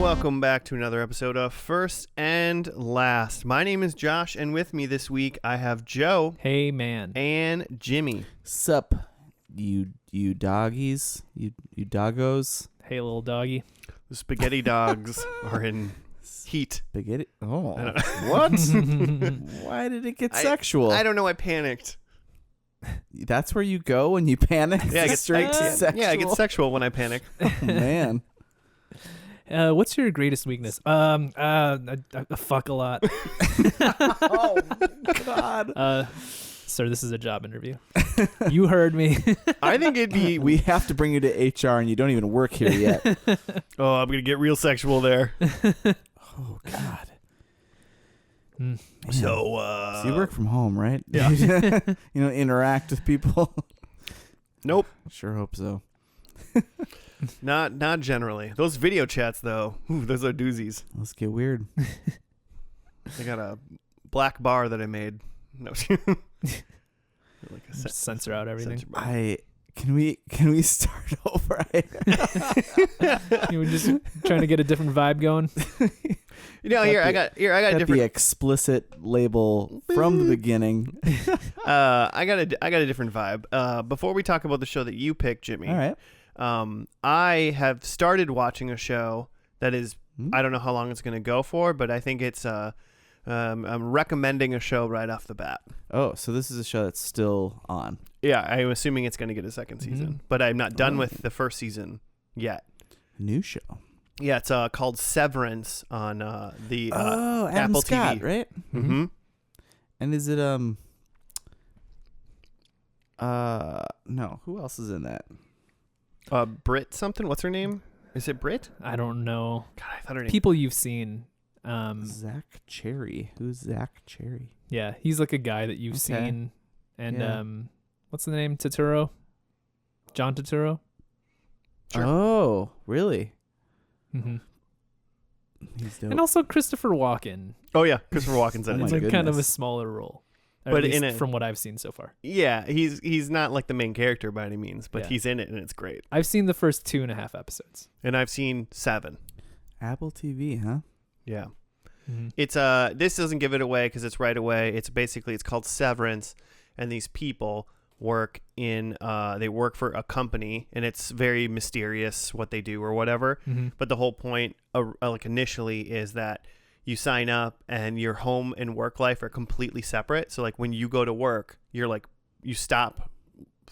welcome back to another episode of First and Last. My name is Josh, and with me this week I have Joe. Hey, man. And Jimmy. Sup, you doggies, you doggos. Hey, little doggy. The spaghetti dogs are in heat. Spaghetti. Oh, what? Why did it get sexual? I don't know. I panicked. That's where you go when you panic. Yeah, I get straight to sexual. Yeah, I get sexual when I panic. Oh, man. What's your greatest weakness? I fuck a lot. Oh, God. Sir, this is a job interview. You heard me. I think it'd be... We have to bring you to HR, and you don't even work here yet. Oh, I'm going to get real sexual there. Oh, God. So you work from home, right? Yeah. You know, interact with people. Nope. Sure hope so. Not generally. Those video chats, though, those are doozies. Let's get weird. I got a black bar that I made. No. Like a Just censor out everything. Can we start over? You were just trying to get a different vibe going. You know, I got a different the explicit label from the beginning. I got a different vibe. Before we talk about the show that you picked, Jimmy. All right. I have started watching a show that is I don't know how long it's going to go for, but I think it's I'm recommending a show right off the bat. Oh, so this is a show that's still on. Yeah, I'm assuming it's going to get a second season, but I'm not done with the first season yet. New show. Yeah, it's called Severance on the Adam Apple Scott, TV. right? Mm-hmm. And is it no, who else is in that? Brit something? What's her name? Is it Brit? I don't know. God, I thought her name. People you've seen. Zach Cherry. Who's Zach Cherry? Yeah, he's like a guy that you've seen. And what's the name? Turturro? John Turturro? Sure. Oh, really? Mm-hmm. He's dope. And also Christopher Walken. Oh yeah, Christopher Walken's in Oh it. my It's like kind of a goodness. smaller role. But But in it- from what I've seen so far. Yeah, he's not like the main character by any means, but Yeah. he's in it and it's great. I've seen the first 2.5 episodes. And I've seen 7. Apple TV, huh? Yeah. Mm-hmm. It's this doesn't give it away because it's right away. It's called Severance, and these people work for a company, and it's very mysterious what they do or whatever. Mm-hmm. But the whole point, like initially, is that you sign up and your home and work life are completely separate. So like when you go to work, you stop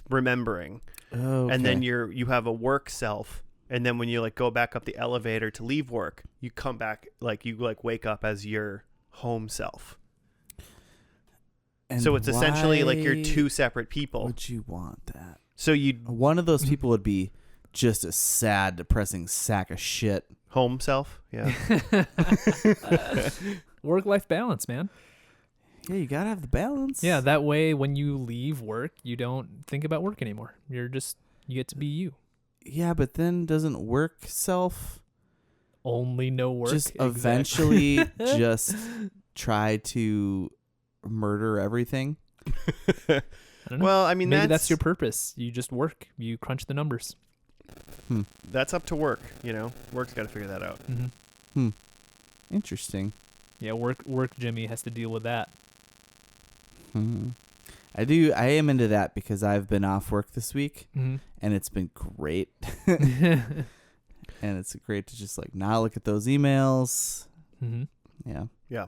remembering, Oh, and then you have a work self. And then when you like go back up the elevator to leave work, you come back you wake up as your home self. So it's essentially like you're two separate people. Would you want that? So One of those people would be just a sad, depressing sack of shit. home self, yeah. Work-life balance, man. Yeah, you gotta have the balance. Yeah, that way when you leave work, you don't think about work anymore. You get to be you. Yeah, but then doesn't work self Only no work. just Exactly. eventually just try to murder everything? I don't know. Well, I mean, Maybe that's your purpose. You just work. You crunch the numbers. that's up to work. Work's got to figure that out. Mm-hmm. Interesting. Yeah, work. Jimmy has to deal with that. I am into that because I've been off work this week, Mm-hmm. and it's been great. And it's great to just like not look at those emails. Mm-hmm. Yeah. Yeah.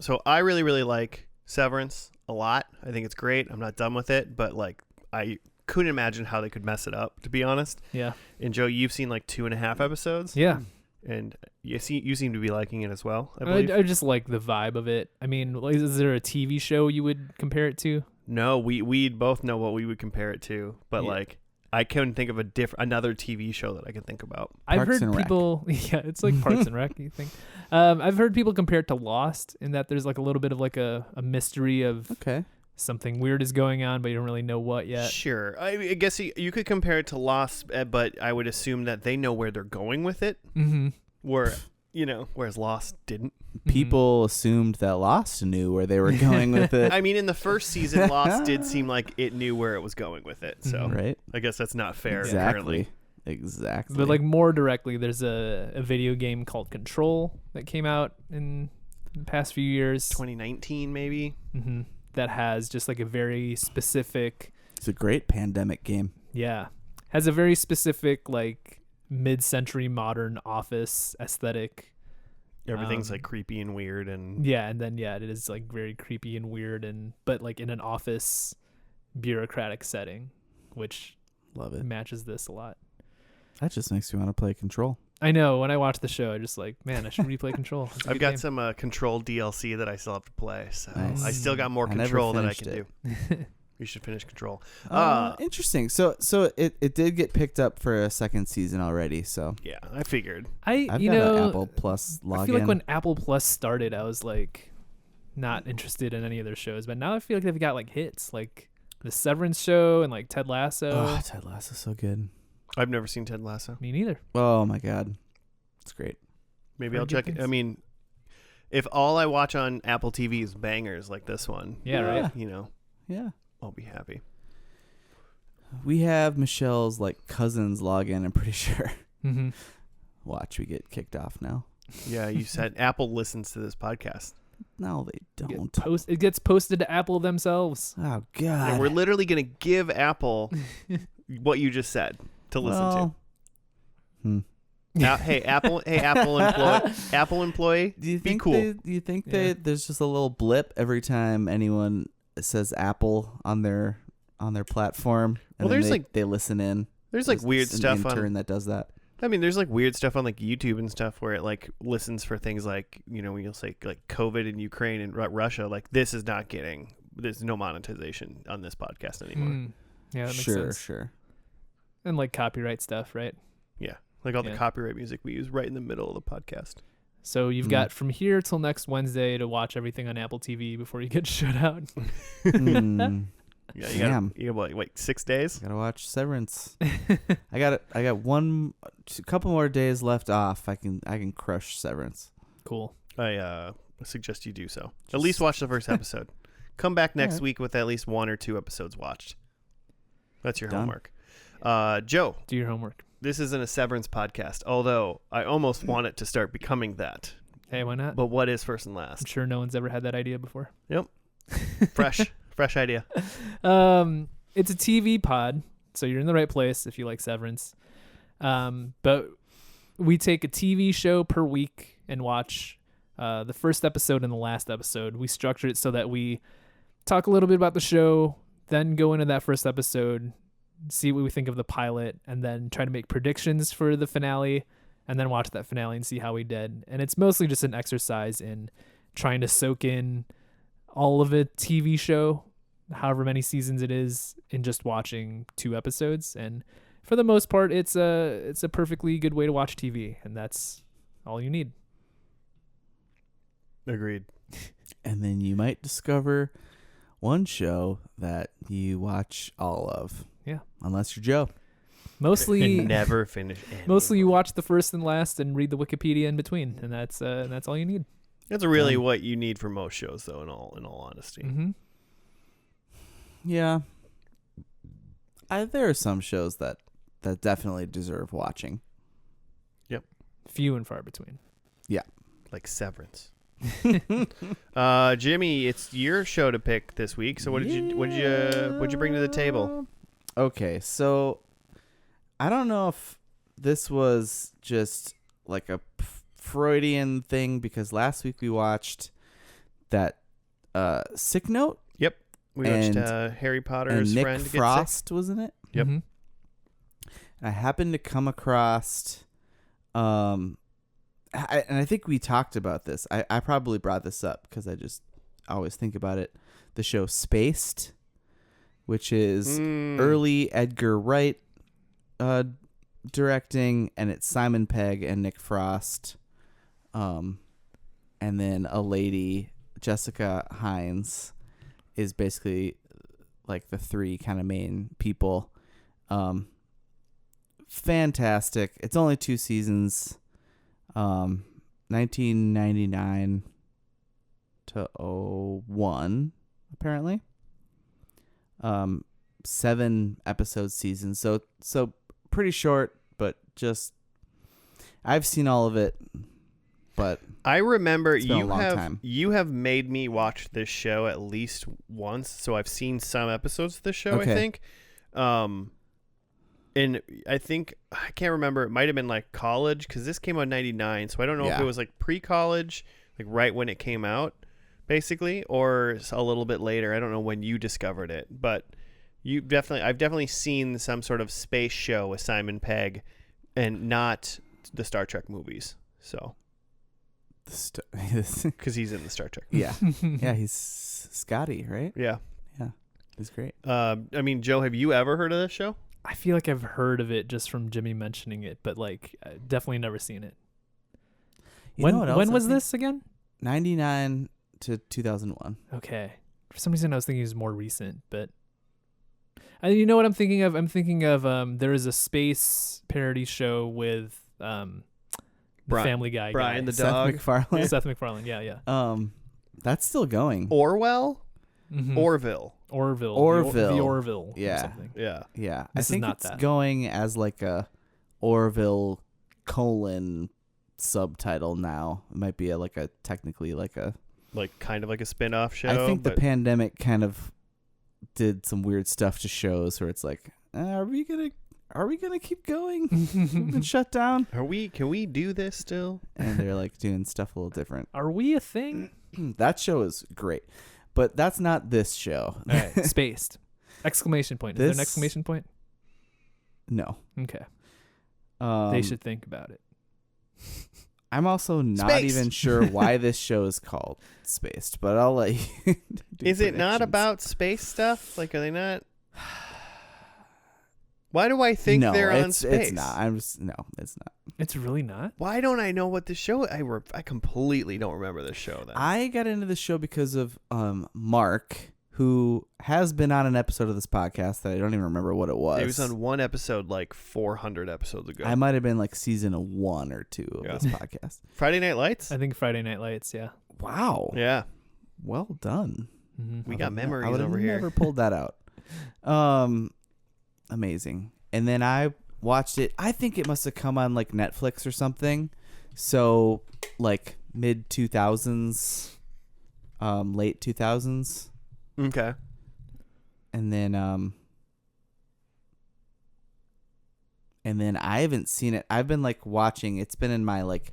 So I really, really like Severance a lot. I think it's great. I'm not done with it, but like I couldn't imagine how they could mess it up, to be honest. Yeah. And Joe, you've seen like 2.5 episodes. Yeah. And you seem to be liking it as well, I believe. I just like the vibe of it. I mean, is there a TV show you would compare it to? No, we both know what we would compare it to, but Yeah. like I couldn't think of another TV show that I could think about. I've Parks heard and Rec. people. Yeah, it's like Parks and Rec. You think? I've heard people compare it to Lost in that there's like a little bit of like a mystery of Okay. something weird is going on, but you don't really know what yet. Sure. I guess you could compare it to Lost, but I would assume that they know where they're going with it, Mm-hmm. whereas Lost didn't. People assumed that Lost knew where they were going with it. I mean, in the first season, Lost did seem like it knew where it was going with it. So Mhm. Right? I guess that's not fair. Exactly. Currently. Exactly. But like more directly, there's a video game called Control that came out in the past few years. 2019 maybe. That has just like a very specific, it's a great pandemic game. has a very specific like mid-century modern office aesthetic. Everything's like creepy and weird and And then it is like very creepy and weird, and but like in an office bureaucratic setting, which Love it. matches this a lot. That just makes me want to play Control. I know, when I watch the show, I just like, man, I should replay Control. It's a I've good got game. some Control DLC that I still have to play, so Nice. I still got more I never Control that I finished can it. do. You should finish Control. Interesting. So it did get picked up for a second season already. So Yeah, I figured. I've got an Apple Plus login. I feel like when Apple Plus started, I was like not interested in any of their shows, but now I feel like they've got like hits, like the Severance show and like Ted Lasso. Oh, Ted Lasso's so good. I've never seen Ted Lasso. Me neither. Oh my God, it's great. Maybe Heard I'll good check it. things. I mean, if all I watch on Apple TV is bangers like this one, Yeah, right. you know, Yeah. I'll be happy. We have Michelle's like cousin's login. I'm pretty sure. Mm-hmm. Watch, we get kicked off now. Yeah, you said Apple listens to this podcast. No, they don't. It gets posted to Apple themselves. Oh God. And we're literally going to give Apple what you just said to listen to. to. Hey, Apple employee. Apple employee. Do you Be think cool. do you think there's just a little blip every time anyone says Apple on their platform? And Well, then there's they listen in. There's like weird an stuff intern on. that does that. I mean, there's like weird stuff on like YouTube and stuff where it like listens for things like, you know, when you'll say like COVID in Ukraine and Russia, like this is not getting, there's no monetization on this podcast anymore. Yeah, that makes Sure, sense. sure. And like copyright stuff, right? Yeah. Like all the Yeah. copyright music we use right in the middle of the podcast. So you've Mm. got from here till next Wednesday to watch everything on Apple TV before you get shut out. Hmm. Yeah. Damn. You got what, wait, 6 days? Gotta watch Severance. I got a couple more days left off. I can crush Severance. Cool. I suggest you do so. At least watch the first episode. Come back next Alright. week with at least 1 or 2 episodes watched. That's your Done. homework. Joe, Do your homework. this isn't a Severance podcast, although I almost want it to start becoming that. Hey, why not? But what is first and I'm last? sure no one's ever had that idea before. Fresh idea. It's a TV pod, so you're in the right place if you like Severance. But we take a TV show per week and watch the first episode and the last episode. We structure it so that we talk a little bit about the show, then go into that first episode, see what we think of the pilot, and then try to make predictions for the finale, and then watch that finale and see how we did. And it's mostly just an exercise in trying to soak in all of a TV show, however many seasons it is, in just watching 2 episodes. And for the most part, it's a perfectly good way to watch TV, and that's all you need. Agreed. And then you might discover one show that you watch all of. Yeah. Unless you're Joe. Mostly, And never finish any mostly of you them. watch the first and last and read the Wikipedia in between, and that's all you need. That's really Done. what you need for most shows, though. In all honesty, Mm-hmm. Yeah. There are some shows that definitely deserve watching. Few and far between. like Severance. Jimmy, it's your show to pick this week. So what'd you bring to the table? Okay, so I don't know if this was just like a Freudian thing because last week we watched that Sick Note We watched And- Harry and Potter's Nick friend get sick. Frost was in it. Yep. Mhm. I happened to come across, and I think we talked about this. I probably brought this up because I just always think about it. The show Spaced, which is early Edgar Wright directing, and it's Simon Pegg and Nick Frost, and then a lady, Jessica Hines, is basically like the 3 kind of main people. Fantastic. It's only 2 seasons. 1999 to 01 apparently. 7 episode seasons. So pretty short, but just I've seen all of it, but I remember It's been a long have time. you have made me watch this show at least once, so I've seen some episodes of this show. Okay. I think, and I think I can't remember. It might have been like college because this came out in '99, so I don't know if Yeah. it was like pre-college, like right when it came out, basically, or a little bit later. I don't know when you discovered it, but I've definitely seen some sort of space show with Simon Pegg, and not the Star Trek movies. So because he's in the Star Trek. yeah, yeah, he's Scotty, right? Yeah. He's great. I mean, Joe, have you ever heard of this show? I feel like I've heard of it just from Jimmy mentioning it, but like I've definitely never seen it. You know what else When I was think? this again? 99 to 2001. Okay. For some reason I was thinking it was more recent, but you know what I'm thinking of? I'm thinking of there is a space parody show with the Family Guy Brian guy. the dog. Seth MacFarlane. Seth MacFarlane. Yeah. That's still going. Orwell? Mhm. Orville. Orville. Orville. The Orville. Yeah. Or something. Yeah. Yeah, This is I think not it's that. going as like a Orville : subtitle now. It might be technically like a. Like kind of like a spin-off show. I think the but pandemic kind of did some weird stuff to shows where it's like, are we gonna keep going? We've been shut down, can we do this still? and they're like doing stuff a little different. Are we a thing? That show is great, but that's not this show. All right. Spaced. Exclamation point. Is there an This- exclamation point? No. Okay. Um, They should think about it. I'm also not Spaced. even sure why this show is called Spaced, but I'll let you. do Is it not predictions. about space stuff? Like, are they not? Why do I think no, they're on it's, space? It's not. No, it's not. It's really not. Why don't I know what the show? I completely don't remember this show. Then I got into the show because of Mark, who has been on an episode of this podcast that I don't even remember what it was. It was on one episode like 400 episodes ago. I might have been like season 1 or 2 of Yeah. this podcast. Friday Night Lights. I think Friday Night Lights. Yeah. Wow. Yeah, Well done. Mm-hmm. we I got would memories I would have over here. never pulled that out. Amazing. And then I watched it. I think it must have come on like Netflix or something. So like mid 2000s, late 2000s, Okay. and then I haven't seen it. I've been like watching. It's been in my like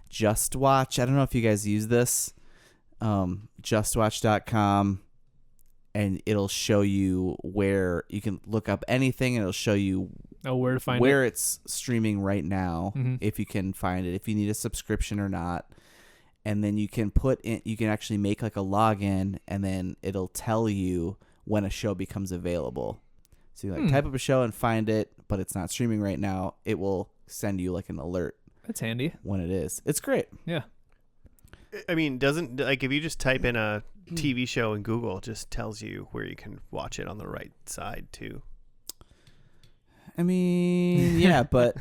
Just Watch. I don't know if you guys use this. JustWatch.com. And it'll show you where you can look up anything, and it'll show you Oh, where to find where it? it's streaming right now, Mhm. if you can find it, if you need a subscription or not. And then you can actually make like a login, and then it'll tell you when a show becomes available. So you like type up a show and find it, but it's not streaming right now. It will send you like an alert That's handy. when it is. It's great. Yeah. I mean, doesn't like if you just type in a TV show in Google, it just tells you where you can watch it on the right side too. I mean, but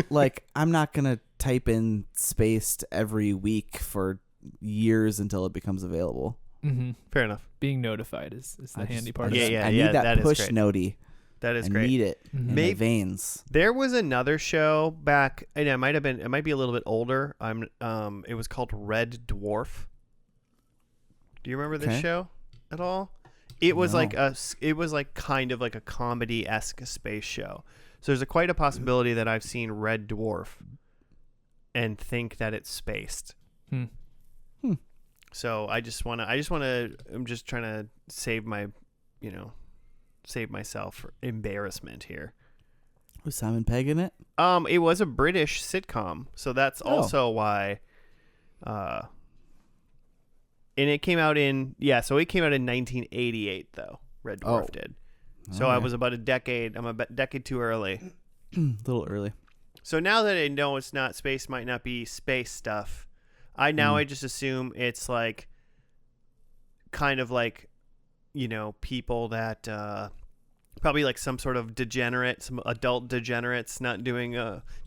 like I'm not gonna type in Spaced every week for years until it becomes available. Mm-hmm. Fair enough. Being notified is the handy part. Yeah, of it. yeah. I need that that is push great. notey. That is I great. need it Mhm. in my Maybe- veins. There was another show back, and it might be a little bit older. It was called Red Dwarf. Do you remember this Okay. show at all? It was No. it was like kind of like a comedy-esque space show. So there's quite a possibility that I've seen Red Dwarf and think that it's spaced. Hmm. So I'm just trying to save myself embarrassment here. Was Simon Pegg in it? It was a British sitcom, so that's Oh. also why. And it came out in 1988 though. Red Dwarf Oh. did. So I Okay. was about a decade. I'm a decade too early. A little early. So now that I know it's not space, might not be space stuff. I just assume it's like, kind of like, people that probably like some sort of degenerate, some adult degenerates, not doing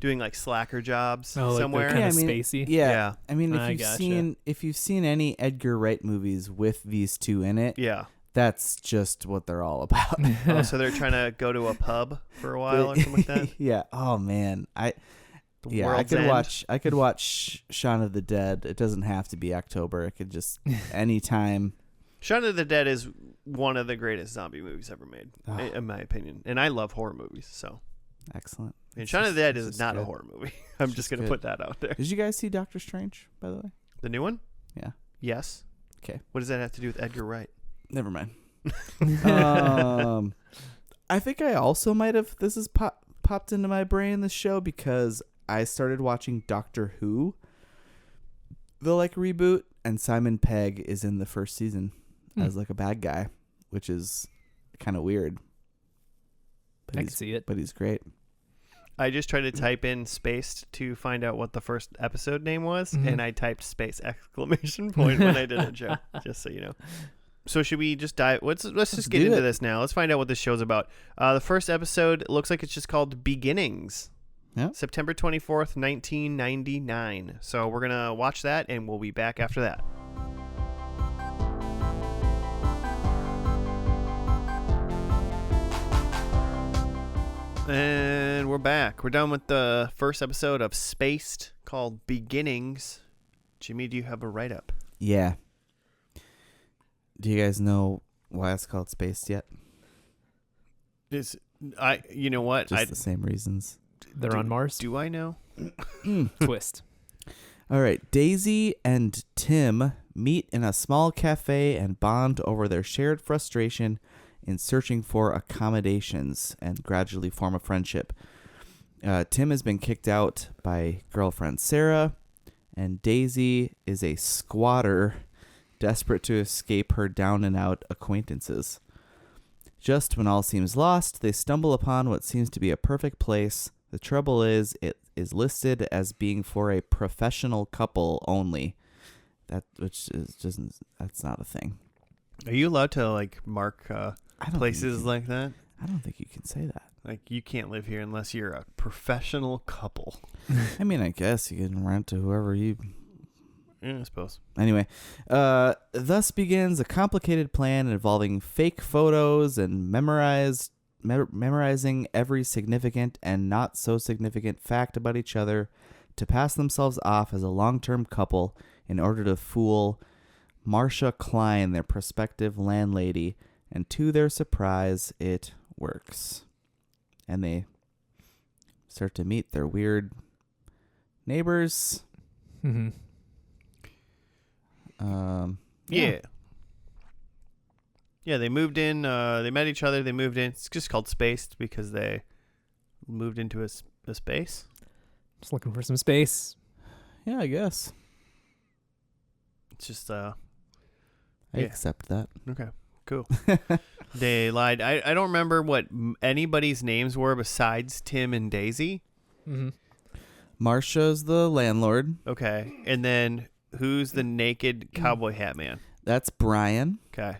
like slacker jobs Oh, like somewhere. they're kind Yeah, of I mean, spacey. Yeah. I mean, I gotcha. if you've seen any Edgar Wright movies with these two in it, Yeah. That's just what they're all about. Oh, so they're trying to go to a pub for a while or something like that? Yeah. Oh man. I World's could End? watch Shaun of the Dead. It doesn't have to be October. It could just anytime. Shaun of the Dead is one of the greatest zombie movies ever made, Oh. in my opinion. And I love horror movies, so. Excellent. And It's Shaun of the just- Dead it's is just not a good. horror movie. I'm It's just just going to good. put that out there. Did you guys see Doctor Strange, by the way? The new one? Yeah. Yes. Okay. What does that have to do with Edgar Wright? Never mind. I think I also might have. This has popped into my brain, this show, because I started watching Doctor Who, the reboot, and Simon Pegg is in the first season as a bad guy, which is kind of weird. But I can see it. But he's great. I just tried to type in Spaced to find out what the first episode name was, and I typed space ! When I did it, Joe. Just so you know. So should we just dive? Let's just get do into it. this now. Let's find out what this show's about. The first episode looks like it's just called Beginnings. Yeah. September 24th, 1999. So we're gonna watch that, and we'll be back after that. And we're back. We're done with the first episode of Spaced called Beginnings. Jimmy, do you have a write-up? Yeah. Do you guys know why it's called Spaced yet? You know what? Just the same reasons. They're on Mars. Do I know? Twist. All right. Daisy and Tim meet in a small cafe and bond over their shared frustration in searching for accommodations and gradually form a friendship. Tim has been kicked out by girlfriend Sarah, and Daisy is a squatter desperate to escape her down-and-out acquaintances. Just when all seems lost, they stumble upon what seems to be a perfect place. The trouble is, it is listed as being for a professional couple only. That's not a thing. Are you allowed to mark I don't places think like that? I don't think you can say that. Like you can't live here unless you're a professional couple. I mean, I guess you can rent to whoever you. Yeah, I suppose. Anyway, thus begins a complicated plan involving fake photos and memorizing every significant and not so significant fact about each other to pass themselves off as a long-term couple in order to fool Marcia Klein, their prospective landlady, and to their surprise, it works. And they start to meet their weird neighbors. Mm-hmm. Yeah. Yeah, they moved in. They met each other. They moved in. It's just called Spaced because they moved into a space. Just looking for some space. Yeah, I guess. It's just I Yeah. accept that. okay. Cool. They lied. I don't remember what anybody's names were besides Tim and Daisy. Mm-hmm. Marcia's the landlord. Okay. And then who's the naked cowboy hat man? That's Brian. Okay.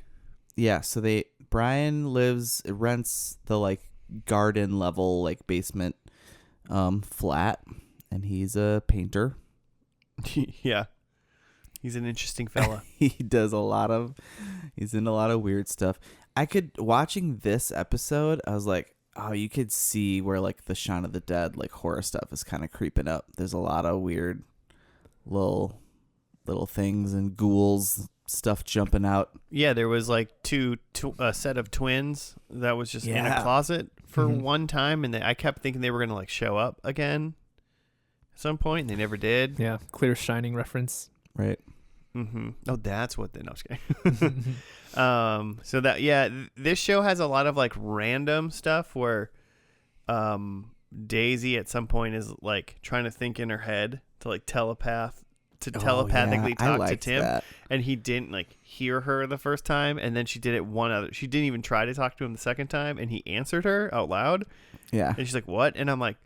Yeah, so Brian rents the garden level flat, basement flat, and he's a painter. Yeah. He's an interesting fella. He's in a lot of weird stuff. Watching this episode, I was like, oh, you could see where the Shaun of the Dead horror stuff is kind of creeping up. There's a lot of weird little things and ghouls stuff jumping out. Yeah, there was a set of twins that was just in a Yeah. closet for Mhm. one time, and I kept thinking they were gonna show up again at some point, and they never did. Yeah, clear Shining reference. Right. Mm-hmm. Oh, that's what they. No, I'm just kidding. So that this show has a lot of random stuff where, Daisy at some point is trying to think in her head to telepathically talk to Tim. That. And he didn't hear her the first time, and then she did it she didn't even try to talk to him the second time, and he answered her out loud, Yeah. and she's like, what? And I'm like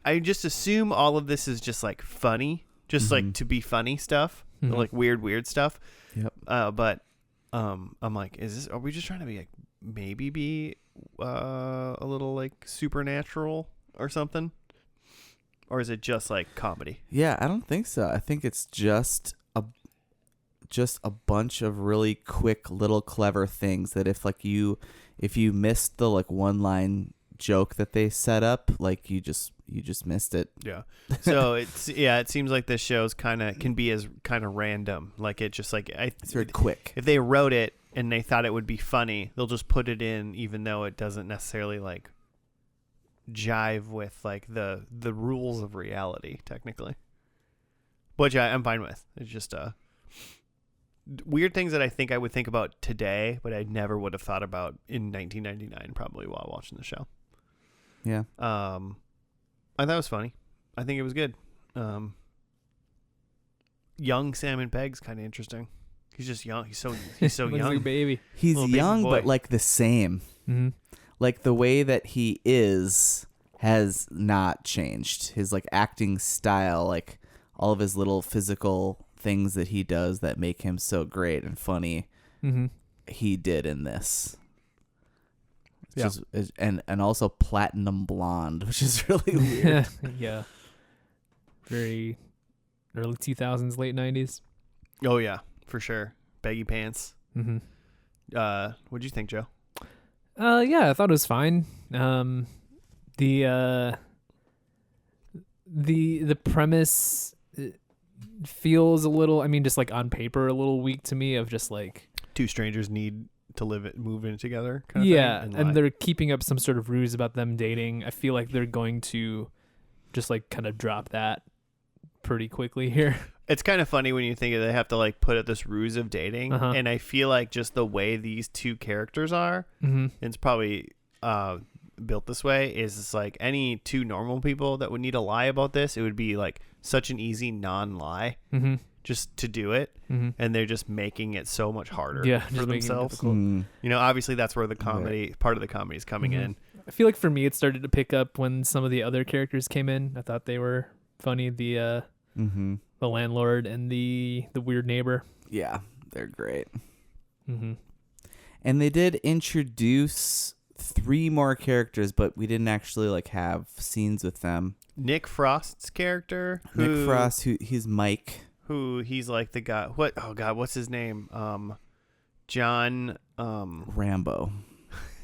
I just assume all of this is just funny, just Mhm. to be funny stuff, Mhm. weird stuff. Yep. But I'm like, are we just trying to be maybe be a little supernatural or something, or is it just comedy? Yeah, I don't think so. I think it's just just a bunch of really quick little clever things that if you missed the like one line joke that they set up, like you just missed it. Yeah. So it seems like this show's can be as kind of random. Like it just like It's very quick. If they wrote it and they thought it would be funny, they'll just put it in even though it doesn't necessarily like jive with like the rules of reality technically. Which I'm fine with. It's just weird things that I think I would think about today, but I never would have thought about in 1999 probably while watching the show. Yeah. I thought it was funny. I think it was good. Young Simon Pegg's kind of interesting. He's just young. He's so Looks like a young. baby. He's Little baby young, boy. but like the same. Mm-hmm. Like the way that he has not changed. His like acting style, like all of his little physical things that he does that make him so great and funny, Mm-hmm. he did in this. Yeah. And also platinum blonde, which is really weird. Yeah. Very early 2000s, late 90s. Oh yeah, for sure. Baggy pants. Mm-hmm. What'd you think, Joe? Yeah, I thought it was fine. The premise feels a little, I mean, just like on paper, a little weak to me of just like, Two strangers need to move in together kind of yeah, thing. and they're keeping up some sort of ruse about them dating. I feel like they're going to just like kind of drop that pretty quickly here. It's kind of funny when you think they have to like put up this ruse of dating, Uh-huh. and I feel like just the way these two characters are, Mm-hmm. it's probably built this way. Is it's like any two normal people that would need to lie about this, it would be like such an easy non-lie Mm-hmm. just to do it, Mm-hmm. and they're just making it so much harder Yeah, for just making it themselves. difficult. You know, obviously that's where the comedy part of the comedy is coming Mhm. in. I feel like for me, it started to pick up when some of the other characters came in. I thought they were funny. The landlord and the weird neighbor. Yeah, they're great. Mm-hmm. And they did introduce 3 more characters, but we didn't actually like have scenes with them. Nick Frost's character, Nick Frost, he's Mike. who he's like the guy. What's his name? John Rambo.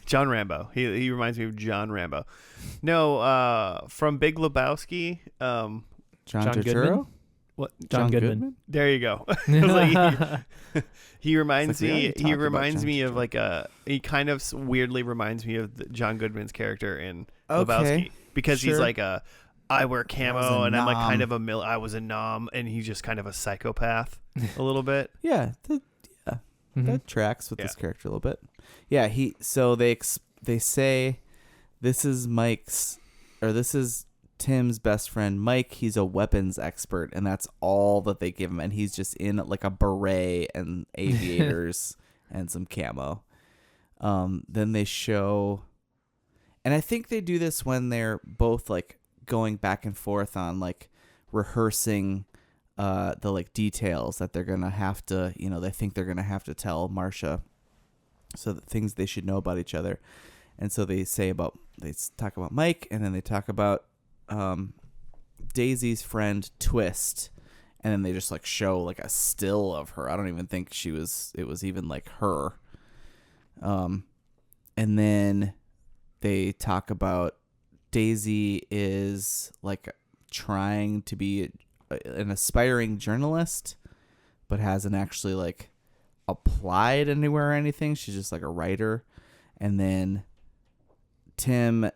John Rambo. He reminds me of John Rambo. No, from Big Lebowski. John John Turturro? Goodman? What? John Goodman. There you go. Like, he reminds It's like, me. yeah, you He talked about reminds John me of Turturro. like he kind of weirdly reminds me of John Goodman's character in Okay. Lebowski because he's Sure. like I wear was camo a and I'm like kind nom. of I was a nom, and he's just kind of a psychopath a little bit. Yeah, Mhm. that tracks with Yeah. this character a little bit. Yeah, so they say this is Tim's best friend Mike. He's a weapons expert, and that's all that they give him, and he's just in like a beret and aviators and some camo. Then they show, and I think they do this when they're both like going back and forth on like rehearsing the like details that they're gonna have to, they think they're gonna have to tell Marcia, so the things they should know about each other. And so they talk about Mike, and then they talk about Daisy's friend Twist, and then they just like show like a still of her. I don't even think it was even like her. And then they talk about Daisy is like trying to be an aspiring journalist, but hasn't actually like applied anywhere or anything. She's just like a writer. And then Tim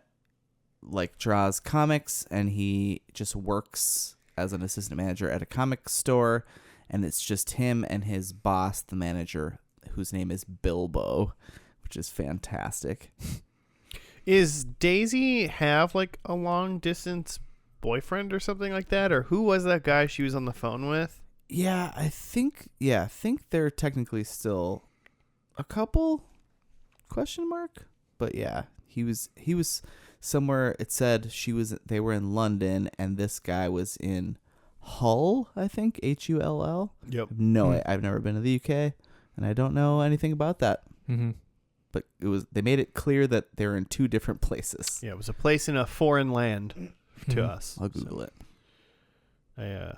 like draws comics, and he just works as an assistant manager at a comic store, and it's just him and his boss, the manager, whose name is Bilbo, which is fantastic. Is Daisy have like a long distance boyfriend or something like that, or who was that guy she was on the phone with? Yeah, I think they're technically still a couple, ? But yeah, he was somewhere. It said they were in London, and this guy was in Hull, I think, Hull. Yep. No, I've never been to the UK, and I don't know anything about that. Mm-hmm. But they made it clear that they're in 2 different places. Yeah, it was a place in a foreign land to Mhm. us. I'll Google it. Yeah.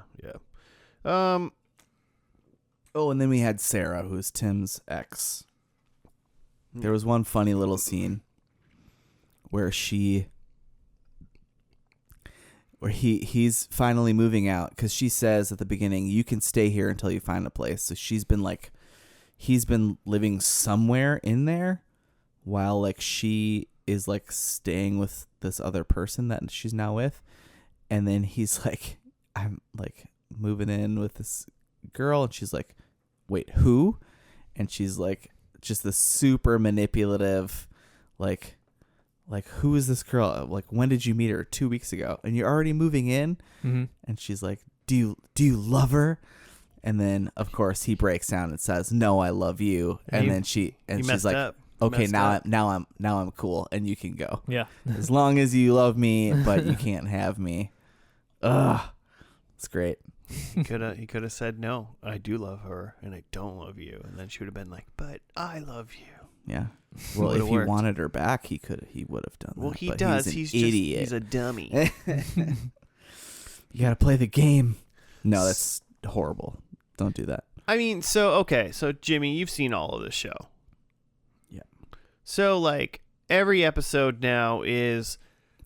Oh, and then we had Sarah, who's Tim's ex. There was one funny little scene where he's finally moving out because she says at the beginning, you can stay here until you find a place. So he's been living somewhere in there while like she is like staying with this other person that she's now with. And then he's like, I'm like moving in with this girl. And she's like, wait, who? And she's like, just this super manipulative, like who is this girl? Like, when did you meet her? 2 weeks ago. And you're already moving in? Mm-hmm. And she's like, do you love her? And then of course he breaks down and says, no, I love you. And then she's like, up. okay, Messed now up. I'm cool and you can go. Yeah. As long as you love me, but you can't have me. Ugh. It's great. He could have said, no, I do love her and I don't love you. And then she would have been like, but I love you. Yeah. Well, if Would've he worked. wanted her back, he would have done that. Well, he but does. He's He's an idiot. He's a dummy. You got to play the game. No, that's horrible. Don't do that. I mean, so Jimmy, you've seen all of this show. Yeah. So like every episode now is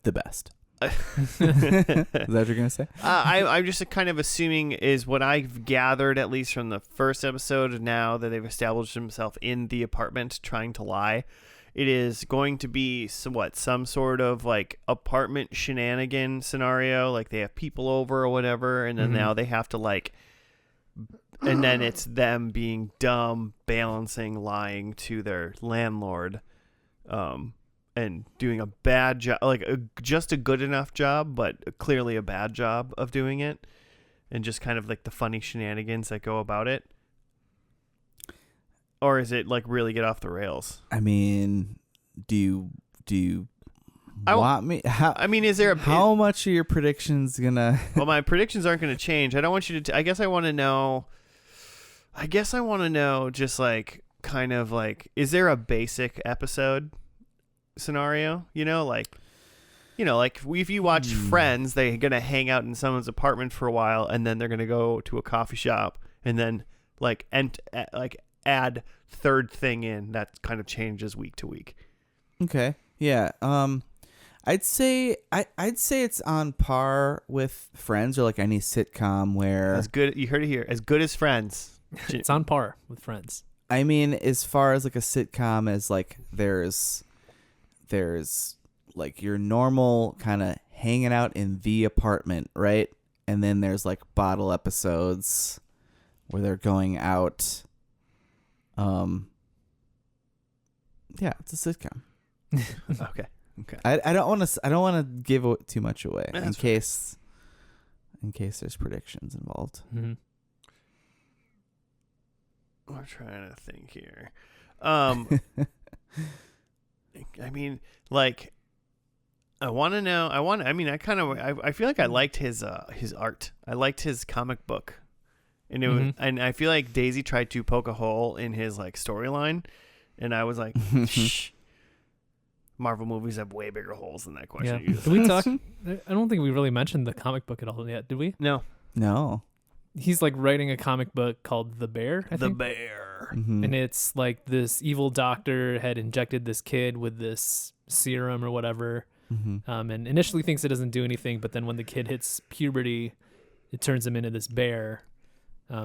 The best. Is that what you're going to say? I'm just kind of assuming is what I've gathered, at least from the first episode, now that they've established himself in the apartment trying to lie. It is going to be some sort of like apartment shenanigan scenario. Like they have people over or whatever. And then Mhm. now they have to like, and then it's them being dumb, balancing, lying to their landlord. And doing a bad job, like just a good enough job, but clearly a bad job of doing it, and just kind of like the funny shenanigans that go about it. Or is it like really get off the rails? I mean, do you I want me? I mean, is there a How much are your predictions gonna? Well, my predictions aren't going to change. I don't want you to. I guess I want to know. Just like kind of like, is there a basic episode scenario? Like if you watch Friends, they're gonna hang out in someone's apartment for a while, and then they're gonna go to a coffee shop, and then like add third thing in that kind of changes week to week. Okay. Yeah. I'd say it's on par with Friends or like any sitcom where As good, you heard it here, as good as Friends. It's on par with Friends. I mean, as far as like a sitcom, as like there's like your normal kind of hanging out in the apartment, right? And then there's like bottle episodes where they're going out. Yeah, it's a sitcom. Okay. I don't want to give too much away That's in case there's predictions involved. Mm-hmm. I'm trying to think here. I mean, like, I want to know. I feel like I liked his art. I liked his comic book, and and I feel like Daisy tried to poke a hole in his like storyline, and I was like, shh. Marvel movies have way bigger holes than that question. Yeah. Did we talk? I don't think we really mentioned the comic book at all yet, did we? No. He's like writing a comic book called The Bear. I think. Bear. Mm-hmm. And it's like this evil doctor had injected this kid with this serum or whatever. Mm-hmm. And initially thinks it doesn't do anything, but then when the kid hits puberty, it turns him into this bear.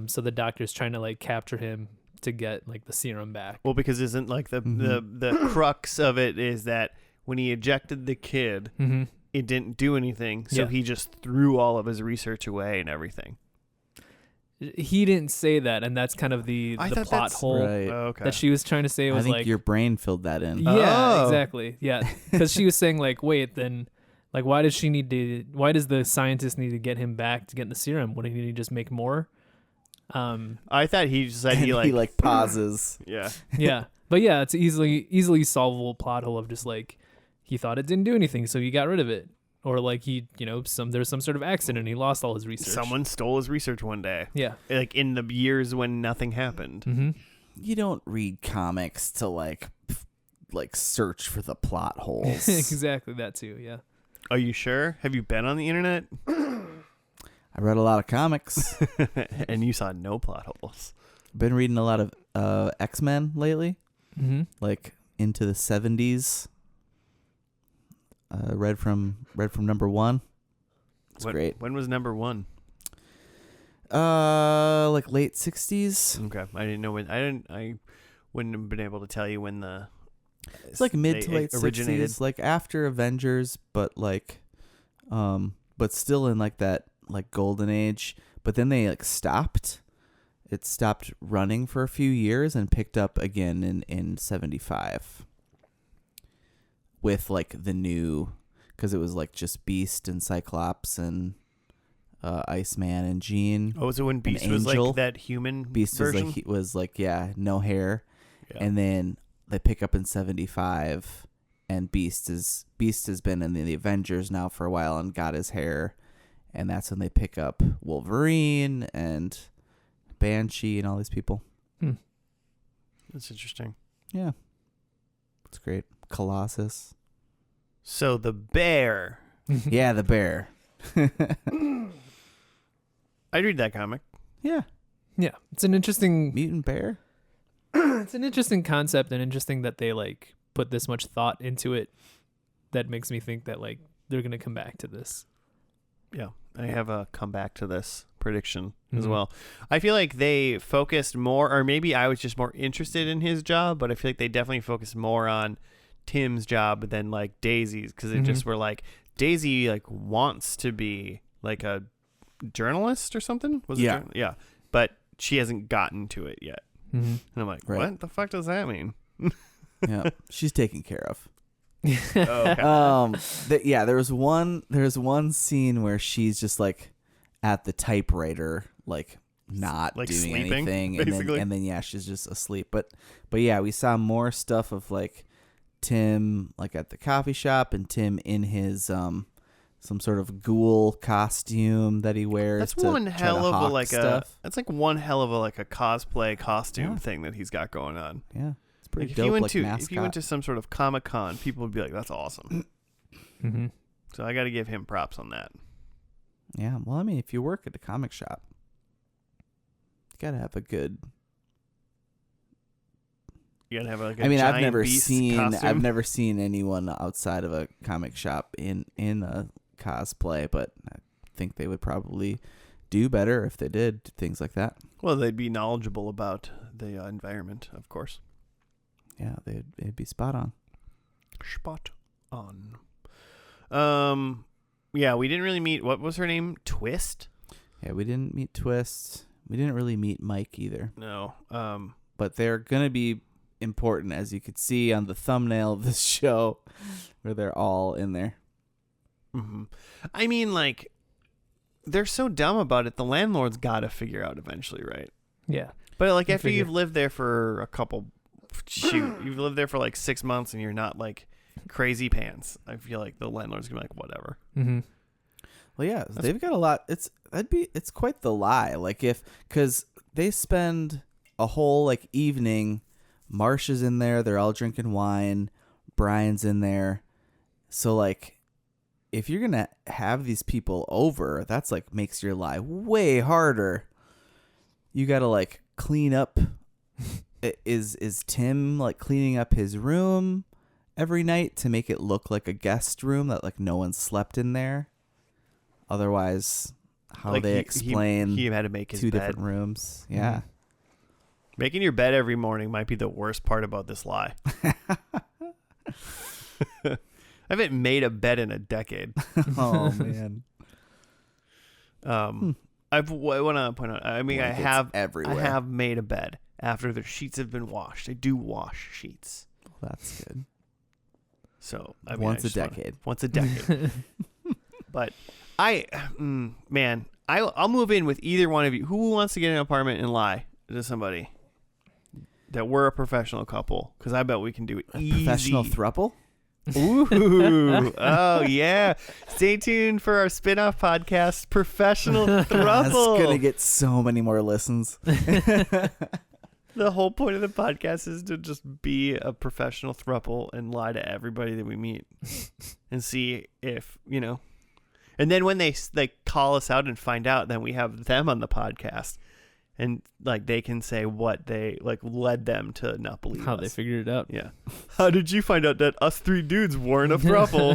So the doctor's trying to like capture him to get like the serum back. Well, because isn't like the crux of it is that when he ejected the kid, Mm-hmm. it didn't do anything, so Yeah. he just threw all of his research away and everything. He didn't say that, and that's kind of the I thought plot that's hole right. Okay. that she was trying to say. I Was think like your brain filled that in. Yeah, Oh. exactly. Yeah, because she was saying like, wait, then like, why does the scientist need to get him back to get the serum? Wouldn't he just make more? I thought he just said And he like pauses. yeah. Yeah, but yeah, it's easily solvable plot hole of just like he thought it didn't do anything, so he got rid of it, or like there's some sort of accident, and he lost all his research. Someone stole his research one day, Yeah. like in the years when nothing happened. Mm-hmm. You don't read comics to like search for the plot holes. Exactly that too. Yeah. Are you sure? Have you been on the internet? I read a lot of comics. And you saw no plot holes. been reading a lot of X-Men lately, Mm-hmm. like into the 70s. Read from number 1. It's great. When was number 1? Like late 60s. Okay, I didn't know when. I wouldn't have been able to tell you when the. It's like mid to late originated. 60s, like after Avengers, but like, but still in like that like golden age. But then they like stopped. It stopped running for a few years and picked up again in 75. With like the new, because it was like just Beast and Cyclops and Iceman and Jean. Oh, so when Beast was Angel. like that human Beast version? was like yeah, no hair. Yeah. And then they pick up in 75, and Beast has been in the Avengers now for a while and got his hair, and that's when they pick up Wolverine and Banshee and all these people. That's interesting. Yeah, it's great. Colossus. So the bear. Yeah, the bear. I'd read that comic. Yeah, Yeah, it's an interesting. mutant bear. It's an interesting concept, and interesting that they like put this much thought into it. That makes me think that like they're gonna come back to this. Yeah, I have a come back to this prediction as Mhm. well. I feel like they focused more, or maybe I was just more interested in his job, but I feel like they definitely focused more on Tim's job than like Daisy's, because they just were like, Daisy like wants to be like a journalist or something. Was Yeah. it yeah, but she hasn't gotten to it yet, Mm-hmm. and I'm like, Right. what the fuck does that mean? Yeah, she's taken care of. Oh, okay. There was one scene where she's just like at the typewriter, like not Like doing sleeping, anything, basically? and then yeah, she's just asleep. But yeah, we saw more stuff of like Tim like at the coffee shop, and Tim in his some sort of ghoul costume that he wears. That's to one try hell to of a hawk like stuff. a. That's like one hell of a like a cosplay costume Yeah. thing that he's got going on. Yeah, it's pretty Like if dope. you went like to mascot. if you went to some sort of Comic-Con, people would be like, "That's awesome." Mm-hmm. So I got to give him props on that. Yeah, well, I mean, if you work at a comic shop, you gotta have a good. You gotta have like a I mean, I've giant never beast seen costume. anyone outside of a comic shop in a cosplay, but I think they would probably do better if they did things like that. Well, they'd be knowledgeable about the environment, of course. Yeah, they'd be spot on. Spot on. Yeah, we didn't really meet. What was her name? Twist? Yeah, we didn't meet Twist. We didn't really meet Mike either, No. but they're gonna be important, as you could see on the thumbnail of this show, where they're all in there. Mm-hmm. I mean, like, they're so dumb about it. The landlord's got to figure out eventually, right? Yeah. But like, I after figure. you've lived there for a couple, you've lived there for like 6 months, and you're not like crazy pants. I feel like the landlord's gonna be like, whatever. Mm-hmm. Well, yeah, they've got a lot. It's quite the lie. Like because they spend a whole like evening. Marsha's in there. They're all drinking wine. Brian's in there. So like, if you're gonna have these people over, that's like makes your lie way harder. You gotta like clean up. Is Tim like cleaning up his room every night to make it look like a guest room that like no one slept in there? Otherwise, how Like, they he explain had to make his two bed. different rooms? Yeah. Making your bed every morning might be the worst part about this lie. I haven't made a bed in a decade. Oh man. I want to point out. I mean, Blankets I have everywhere. made a bed after the sheets have been washed. I do wash sheets, That's good. so I mean, Once I a just wanna- decade. once a decade. But man, I'll move in with either one of you. Who wants to get an apartment and lie to somebody that we're a professional couple? Because I bet we can do it easy. Professional throuple? Ooh, oh yeah! Stay tuned for our spin-off podcast, Professional That's Throuple. gonna get so many more listens. The whole point of the podcast is to just be a professional throuple and lie to everybody that we meet, and see if And then when they call us out and find out, then we have them on the podcast, and like they can say what they like led them to not believe How us. they figured it out. Yeah. How did you find out that us three dudes weren't a throuple?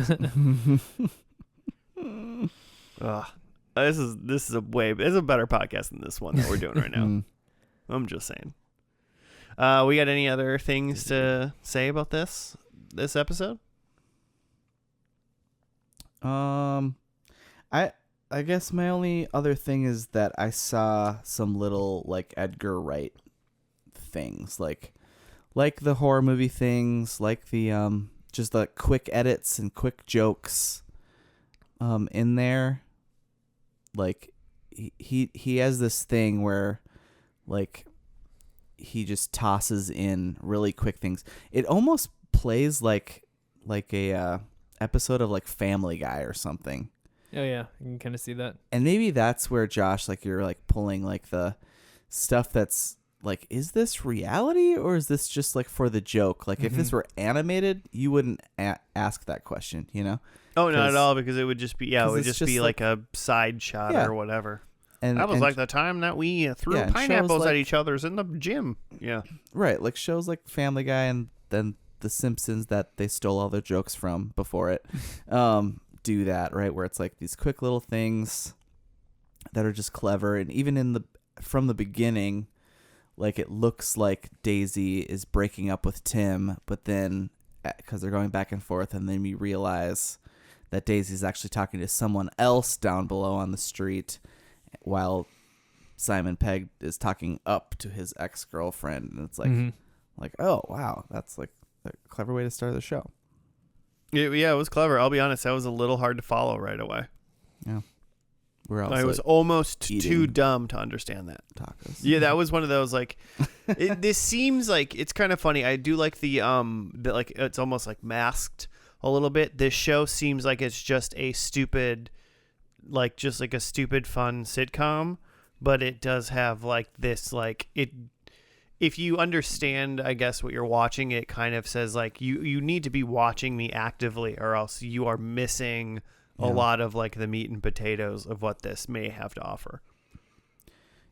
This is a better podcast than this one that we're doing right now. I'm just saying. We got any other things to say about this episode? I guess my only other thing is that I saw some little like Edgar Wright things, like the horror movie things, like the just the quick edits and quick jokes in there. Like he has this thing where like he just tosses in really quick things. It almost plays like a episode of like Family Guy or something. Oh yeah, you can kind of see that. And maybe that's where Josh, like you're like pulling like the stuff that's like, is this reality or is this just like for the joke? Like if this were animated, you wouldn't ask that question, you know? Oh, not at all, because it would just be, it would just be like a side shot or whatever. And that was like the time that we threw pineapples at each other's in the gym. Yeah. Right. Like shows like Family Guy and then The Simpsons that they stole all their jokes from before it. Do that, right? Where it's like these quick little things that are just clever. And even from the beginning, like it looks like Daisy is breaking up with Tim, but then because they're going back and forth, and then you realize that Daisy's actually talking to someone else down below on the street while Simon Pegg is talking up to his ex-girlfriend. And it's like, oh, wow, that's like a clever way to start the show. Yeah, it was clever. I'll be honest, that was a little hard to follow right away. Yeah. I was almost too dumb to understand that. Tacos. Yeah, that was one of those, like, this seems like, it's kind of funny. I do like the like, it's almost like masked a little bit. This show seems like it's just a stupid, like, just like a stupid fun sitcom, but it does have like this, like, if you understand, I guess, what you're watching, it kind of says like you need to be watching me actively, or else you are missing a lot of like the meat and potatoes of what this may have to offer.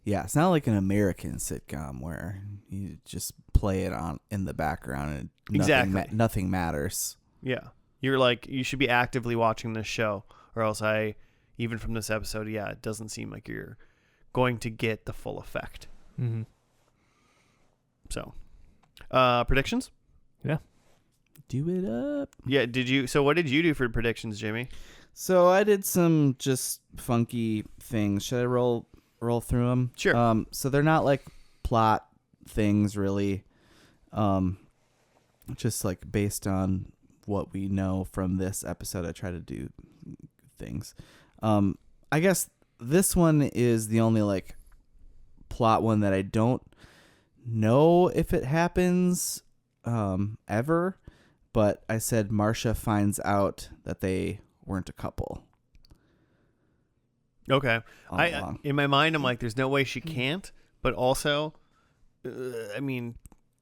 Yeah, it's not like an American sitcom where you just play it on in the background and nothing matters. Yeah, you're like, you should be actively watching this show, or else even from this episode, it doesn't seem like you're going to get the full effect. Mm-hmm. So, predictions? Yeah. Do it up. Yeah, so what did you do for predictions, Jimmy? So I did some just funky things. Should I roll through them? Sure. So they're not like plot things really. Just like based on what we know from this episode, I try to do things. I guess this one is the only like plot one that I don't know if it happens ever, but I said Marcia finds out that they weren't a couple. Okay. In my mind, I'm like, there's no way she can't, but also, I mean,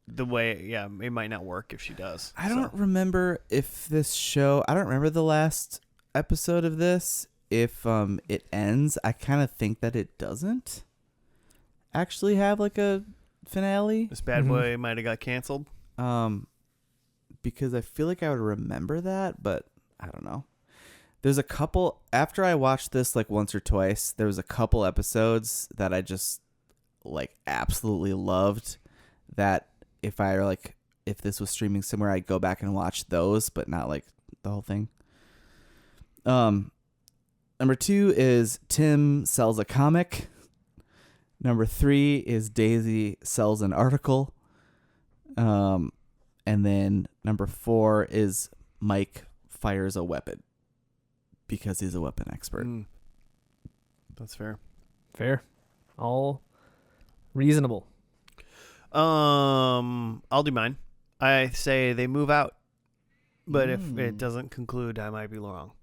the way, it might not work if she does. I don't remember if this show, I don't remember the last episode of this, if it ends. I kind of think that it doesn't actually have like a finale. This bad boy might have got canceled. Because I feel like I would remember that, but I don't know. There's a couple, after I watched this like once or twice, there was a couple episodes that I just like absolutely loved, that if this was streaming somewhere, I'd go back and watch those, but not like the whole thing. Number 2 is Tim sells a comic. Number 3 is Daisy sells an article. And then number 4 is Mike fires a weapon because he's a weapon expert. That's fair. Fair. All reasonable. I'll do mine. I say they move out, but if it doesn't conclude, I might be wrong.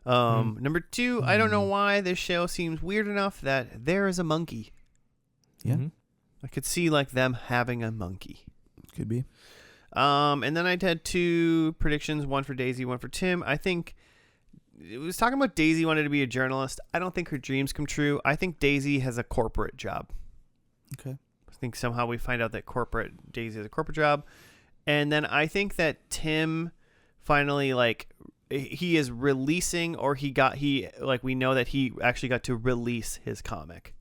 Number 2, I don't know why this show seems weird enough that there is a monkey. Yeah. I could see like them having a monkey. Could be. And then I had 2 predictions, one for Daisy, one for Tim. I think it was talking about Daisy wanted to be a journalist. I don't think her dreams come true. I think Daisy has a corporate job. Okay. I think somehow we find out that Daisy has a corporate job. And then I think that Tim finally, like, he is releasing, or we know that he actually got to release his comic.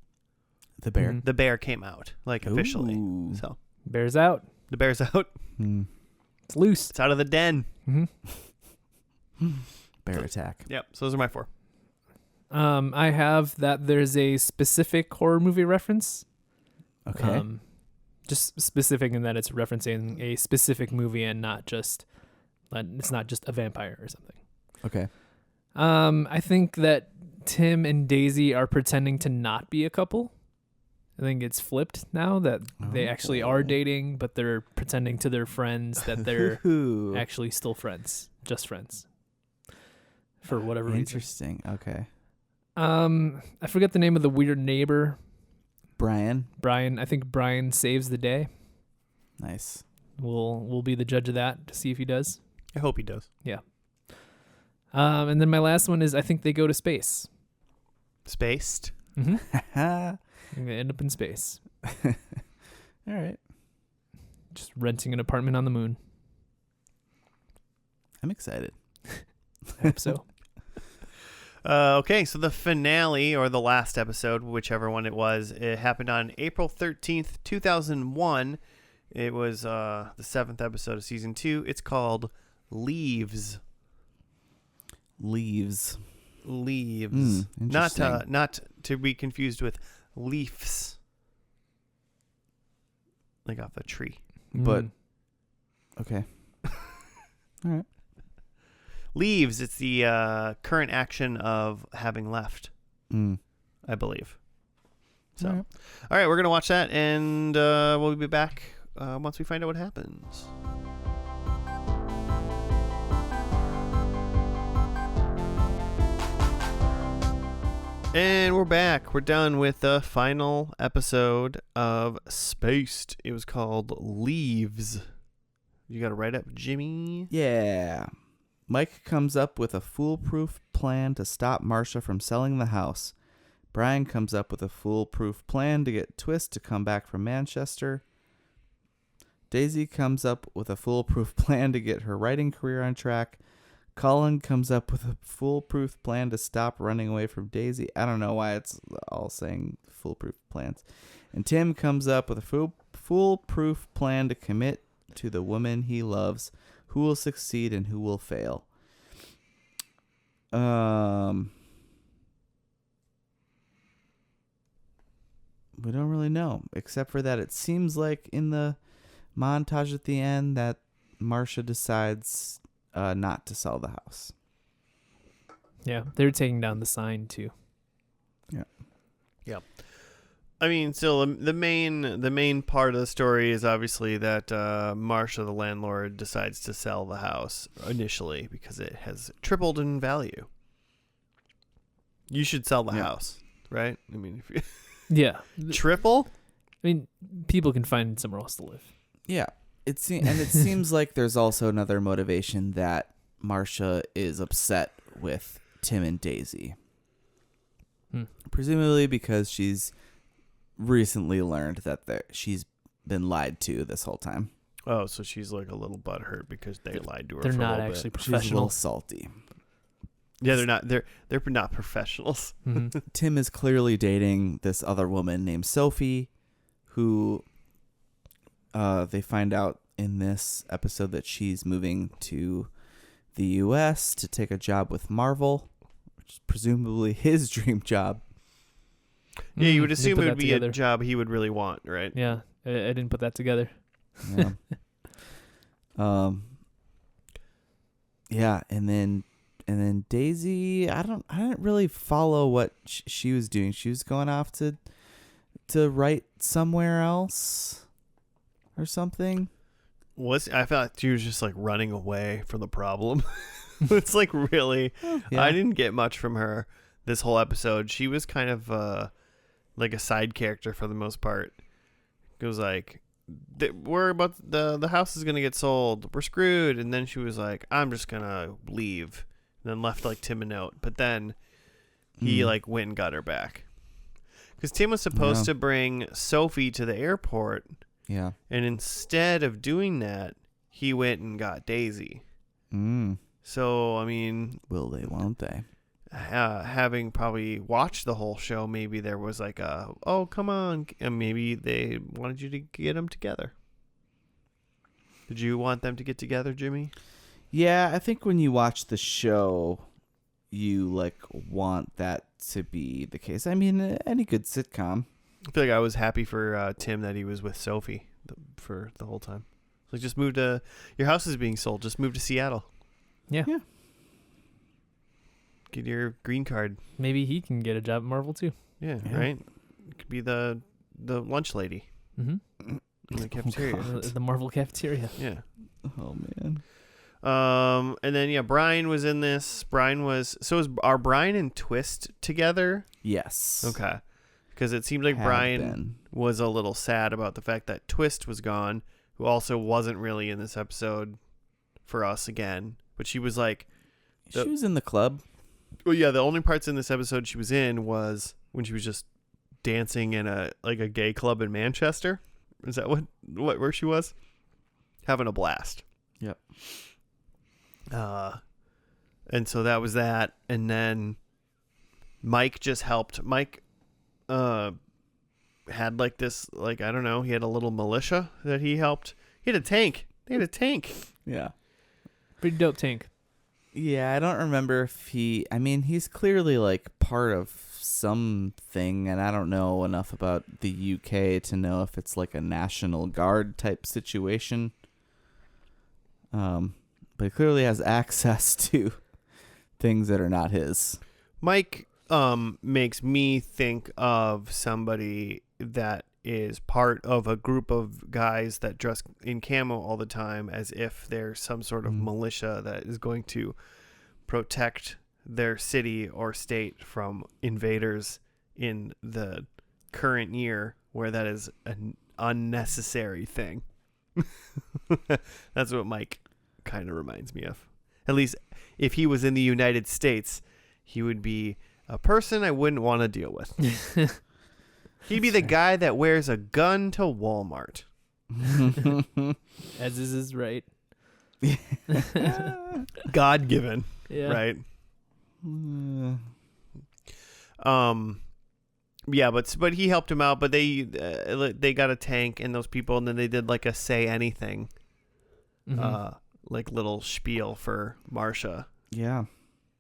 The bear. Mhm. The bear came out, like, officially. Ooh. So Bears out. the bear's out. Hmm. It's loose. It's out of the den. Mm-hmm. Bear attack. Yep. So those are my 4. I have that there's a specific horror movie reference. Okay. Just specific in that it's referencing a specific movie and not just it's not just a vampire or something. Okay. I think that Tim and Daisy are pretending to not be a couple. I think it's flipped now that they actually are dating, but they're pretending to their friends that they're Ooh. actually still friends, just friends. For whatever reason. Interesting. Okay. I forget the name of the weird neighbor. Brian. Brian. I think Brian saves the day. Nice. We'll be the judge of that to see if he does. I hope he does. And then my last one is I think they go to space. Spaced. Mm-hmm. They end up in space, All right. just renting an apartment on the moon. I'm excited. I hope so. Okay, so the finale, or the last episode, whichever one it happened on April 13th, 2001. It was the 7th episode of season 2. It's called Leaves. Leaves. Leaves. Interesting. Not to be confused with leaves. Like off a tree. But Mm. okay. All right. Leaves, it's the current action of having left, I believe. So, All right. all right, we're going to watch that, and we'll be back once we find out what happens. And we're back. We're done with the final episode of Spaced. It was called Leaves. You got to write up, Jimmy. Yeah. Mike comes up with a foolproof plan to stop Marcia from selling the house. Brian comes up with a foolproof plan to get Twist to come back from Manchester. Daisy comes up with a foolproof plan to get her writing career on track. Colin comes up with a foolproof plan to stop running away from Daisy. I don't know why it's all saying foolproof plans. And Tim comes up with a foolproof plan to commit to the woman he loves. Who will succeed and who will fail? We don't really know, except for that it seems like in the montage at the end that Marcia decides not to sell the house. Yeah, they're taking down the sign too. I mean, still, the main part of the story is obviously that Marcia, the landlord, decides to sell the house initially because it has tripled in value. You should sell the house, right? I mean, if you Yeah. triple? I mean, people can find somewhere else to live. Yeah, it seems like there's also another motivation that Marcia is upset with Tim and Daisy, presumably because she's recently learned that she's been lied to this whole time. Oh, so she's like a little butthurt because they lied to her. They're for not a little actually bit. She's a little professional. salty. Yeah, they're not. They're not professionals. Mhm. Tim is clearly dating this other woman named Sophie, who they find out in this episode that she's moving to the U.S. to take a job with Marvel, which is presumably his dream job. Yeah, you would Didn't assume put it that would be together. a job he would really want, right? Yeah, I didn't put that together. Yeah. Yeah, and then Daisy, I didn't really follow what she was doing. She was going off to write somewhere else or something. I felt she was just like running away from the problem. It's like really, Yeah. I didn't get much from her this whole episode. She was kind of like a side character for the most part. It was like, we're about the house is gonna get sold. We're screwed. And then she was like, I'm just gonna leave. And then left like Tim a note. But then he like went and got her back. Because Tim was supposed to bring Sophie to the airport, Yeah. and instead of doing that, he went and got Daisy. So, I mean, Will they, won't they? having probably watched the whole show, maybe there was like oh, come on. And maybe they wanted you to get them together. Did you want them to get together, Jimmy? Yeah, I think when you watch the show, you like want that to be the case. I mean, any good sitcom. I feel like I was happy for Tim that he was with Sophie for the whole time. Like, just move to, your house is being sold. Just move to Seattle. Yeah. Get your green card. Maybe he can get a job at Marvel too. Yeah. Right? Could be the lunch lady in the cafeteria. The Marvel cafeteria. Yeah. Oh man. And then Brian was in this. Are Brian and Twist together? Yes. Okay. Because it seemed like Brian was a little sad about the fact that Twist was gone, who also wasn't really in this episode for us again. But she was like, she was in the club. well, yeah, the only parts in this episode she was in was when she was just dancing in a gay club in Manchester. Is that where she was? Having a blast. Yep. And so that was that. And then Mike just helped. Mike had like this, like, I don't know, he had a little militia that he helped. He had a tank. They had a tank. Yeah. Pretty dope tank. Yeah, I don't remember if he's clearly like part of something, and I don't know enough about the UK to know if it's like a National Guard type situation. But he clearly has access to things that are not his. Mike makes me think of somebody that is part of a group of guys that dress in camo all the time, as if they're some sort of militia that is going to protect their city or state from invaders in the current year, where that is an unnecessary thing. That's what Mike kind of reminds me of. At least if he was in the United States, he would be a person I wouldn't want to deal with. He'd be the guy that wears a gun to Walmart. As is his right. God-given, Yeah. right? Yeah, but he helped him out. But they got a tank and those people, and then they did like a say anything, like little spiel for Marsha. Yeah.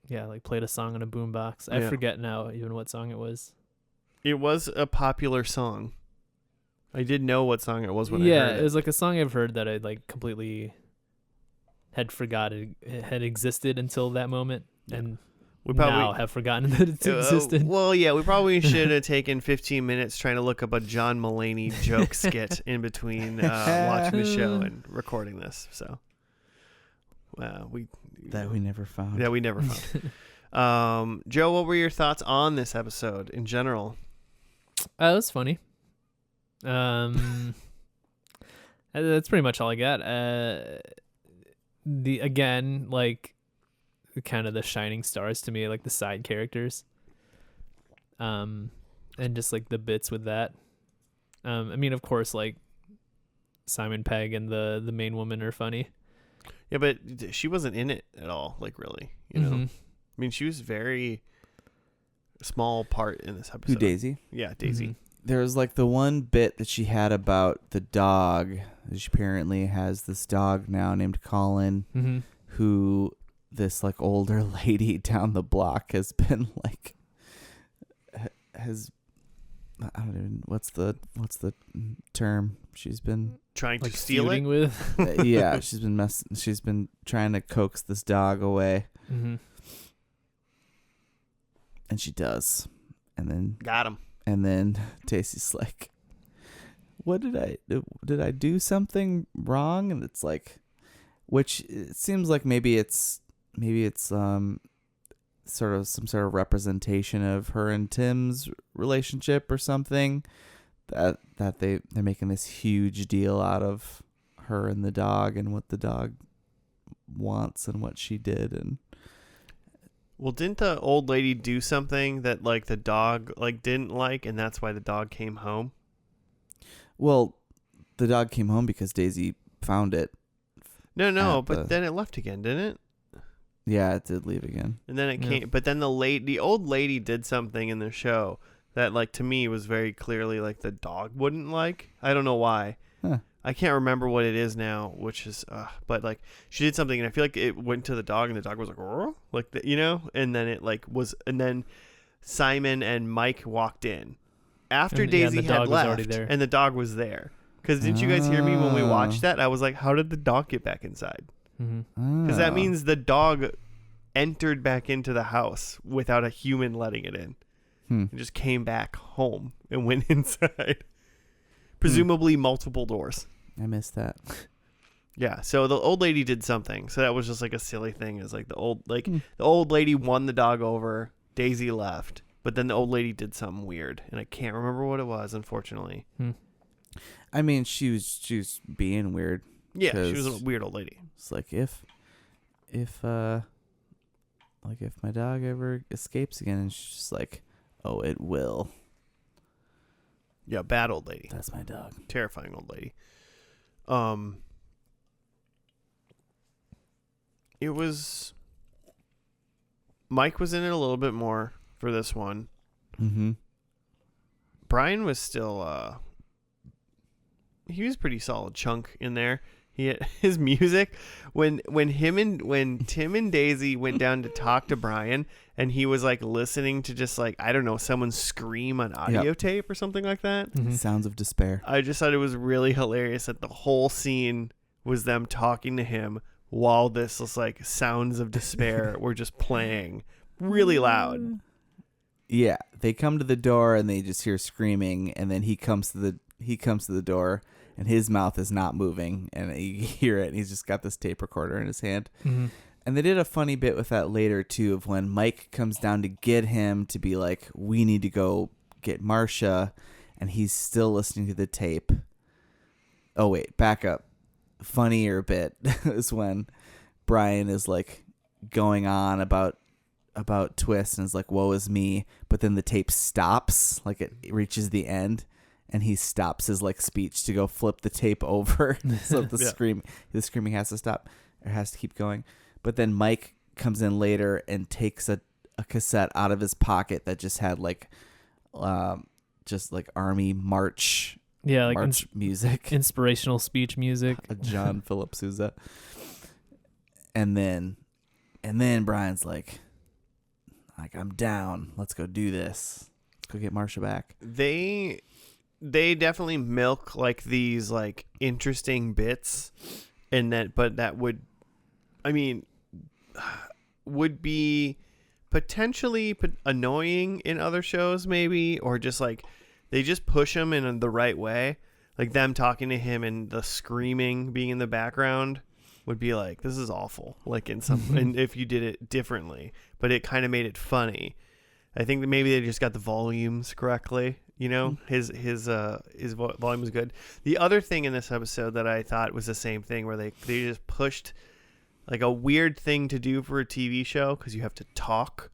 Yeah, like played a song on a boombox. I forget now even what song it was. It was a popular song. I did know what song it was when I heard it. Yeah, it was like a song I've heard that I like completely had forgotten it had existed until that moment, and we probably now have forgotten that it's existed. Well, yeah, we probably should have taken 15 minutes trying to look up a John Mulaney joke skit in between watching the show and recording this. So, we never found. Yeah, we never found. Joe, what were your thoughts on this episode in general? It was funny. That's pretty much all I got. Kind of the shining stars to me, like the side characters, and just like the bits with that. I mean, of course, like Simon Pegg and the main woman are funny. Yeah, but she wasn't in it at all. Like, really, you know. I mean, she was very small part in this episode. Who, Daisy? Yeah, Daisy. Mm-hmm. There was like the one bit that she had about the dog. She apparently has this dog now named Colin, who this like older lady down the block has been like I don't even what's the term? She's been trying like to steal it with. Yeah, she's been trying to coax this dog away. And she does. And then got him. And then Daisy's like, what did I do something wrong? And it's like, which it seems like maybe it's sort of some sort of representation of her and Tim's relationship or something, that they're making this huge deal out of her and the dog and what the dog wants and what she did. And Well, didn't the old lady do something that like the dog like didn't like, and that's why the dog came home? Well, the dog came home because Daisy found it. No, At but the- then it left again, didn't it? Yeah, it did leave again. And then it Yeah. came, but then the old lady did something in the show that like to me was very clearly like the dog wouldn't like. I don't know why. Huh. I can't remember what it is now, which is, but like she did something, and I feel like it went to the dog, and the dog was like, "Rrr," like you know, and then it like was, and then Simon and Mike walked in after And, yeah, and Daisy the dog had was already left, there. and the dog was there. Because didn't you guys hear me when we Ah. watched that? I was like, how did the dog get back inside? Mm-hmm. Because that Oh. means the dog entered back into the house without a human letting it in. It just came back home and went inside. Presumably multiple doors. I missed that. Yeah, so the old lady did something. So that was just like a silly thing. Is like the old lady won the dog over. Daisy left, but then the old lady did something weird, and I can't remember what it was, unfortunately. I mean, she was being weird. Yeah, she was a 'Cause- weird old lady. It's like if my dog ever escapes again, and she's just like, oh, it will. Yeah, bad old lady. That's my dog. Terrifying old lady. It was Mike was in it a little bit more for this one. Mm-hmm. Brian was still he was pretty solid chunk in there. He had his music when Tim and Daisy went down to talk to Brian, and he was like listening to just like, I don't know, someone scream on audio tape or something like that. Mm-hmm. Sounds of despair. I just thought it was really hilarious that the whole scene was them talking to him while this was like sounds of despair were just playing really loud. Yeah, they come to the door and they just hear screaming, and then he comes to the door, and his mouth is not moving, and you hear it, and he's just got this tape recorder in his hand. Mm-hmm. And they did a funny bit with that later too, of when Mike comes down to get him to be like, we need to go get Marcia, and he's still listening to the tape. Oh wait, back up. Funnier bit is when Brian is like going on about Twist, and is like, woe is me, but then the tape stops, like it reaches the end, and he stops his like speech to go flip the tape over so the Yeah. screaming has to stop, or has to keep going. But then Mike comes in later and takes a cassette out of his pocket that just had like army march Yeah, like march music, inspirational speech music. John Philip Sousa. And then Brian's like, I'm down. Let's go do this. Let's go get Marcia back. They definitely milk like these like interesting bits, and that would be potentially annoying in other shows maybe, or just like they just push them in the right way, like them talking to him and the screaming being in the background would be like, this is awful, like in some and if you did it differently, but it kind of made it funny. I think that maybe they just got the volumes correctly. You know, his volume was good. The other thing in this episode that I thought was the same thing, where they just pushed like a weird thing to do for a TV show, because you have to talk.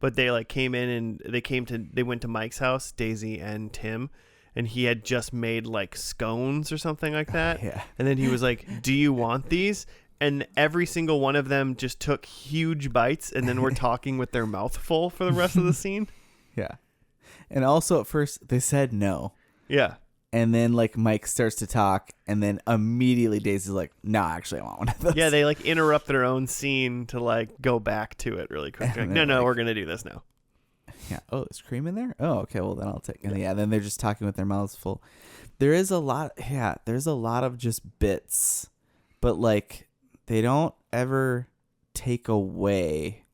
But they like came in and they went to Mike's house, Daisy and Tim, and he had just made like scones or something like that. Yeah. And then he was like, "Do you want these?" And every single one of them just took huge bites, and then were talking with their mouth full for the rest of the scene. Yeah. And also at first they said no. Yeah. And then like Mike starts to talk, and then immediately Daisy's like, no, actually I want one of those. Yeah, they like interrupt their own scene to like go back to it really quick. Like, And no, they're like- we're gonna do this now. Yeah. Oh, there's cream in there? Oh, okay. Well, then I'll take it. Yeah. Then they're just talking with their mouths full. There's a lot of just bits, but like they don't ever take away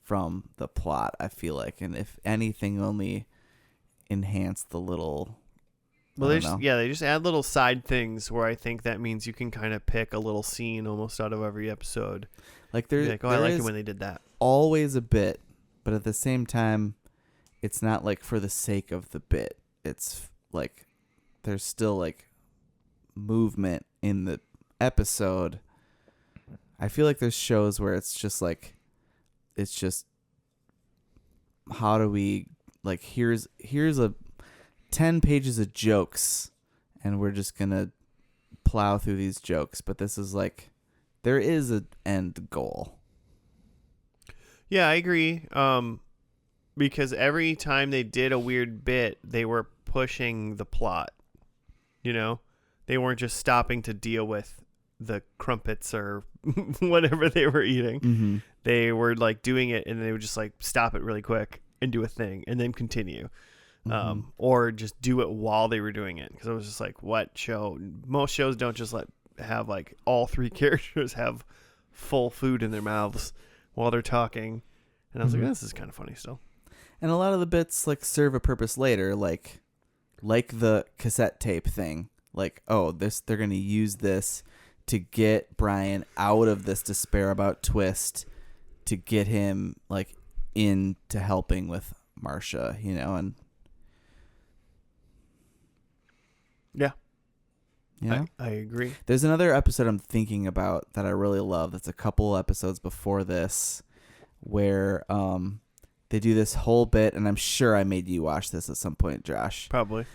from the plot, I feel like. And if anything, only enhance the little. Well, I they don't just, know. they just add little side things where I think that means you can kind of pick a little scene almost out of every episode. Like Be there's like, oh, I like it when they did that. always a bit, but at the same time, it's not like for the sake of the bit. It's like there's still like movement in the episode. I feel like there's shows where it's just like it's just how do we like here's a 10 pages of jokes and we're just gonna plow through these jokes, but this is like there is an end goal. Yeah, I agree. Because every time they did a weird bit, they were pushing the plot. You know, they weren't just stopping to deal with the crumpets or whatever they were eating. Mm-hmm. They were like doing it, and they would just like stop it really quick and do a thing, and then continue. Or just do it while they were doing it. Because I was just like, what show? Most shows don't just have like all three characters have full food in their mouths while they're talking. And I was like, this is kind of funny still. And a lot of the bits like serve a purpose later, like the cassette tape thing. Like, oh, they're gonna use this to get Brian out of this despair about Twist, to get him like into helping with Marcia, you know, and yeah. I agree. There's another episode I'm thinking about that I really love. That's a couple episodes before this, where they do this whole bit, and I'm sure I made you watch this at some point, Josh. Probably.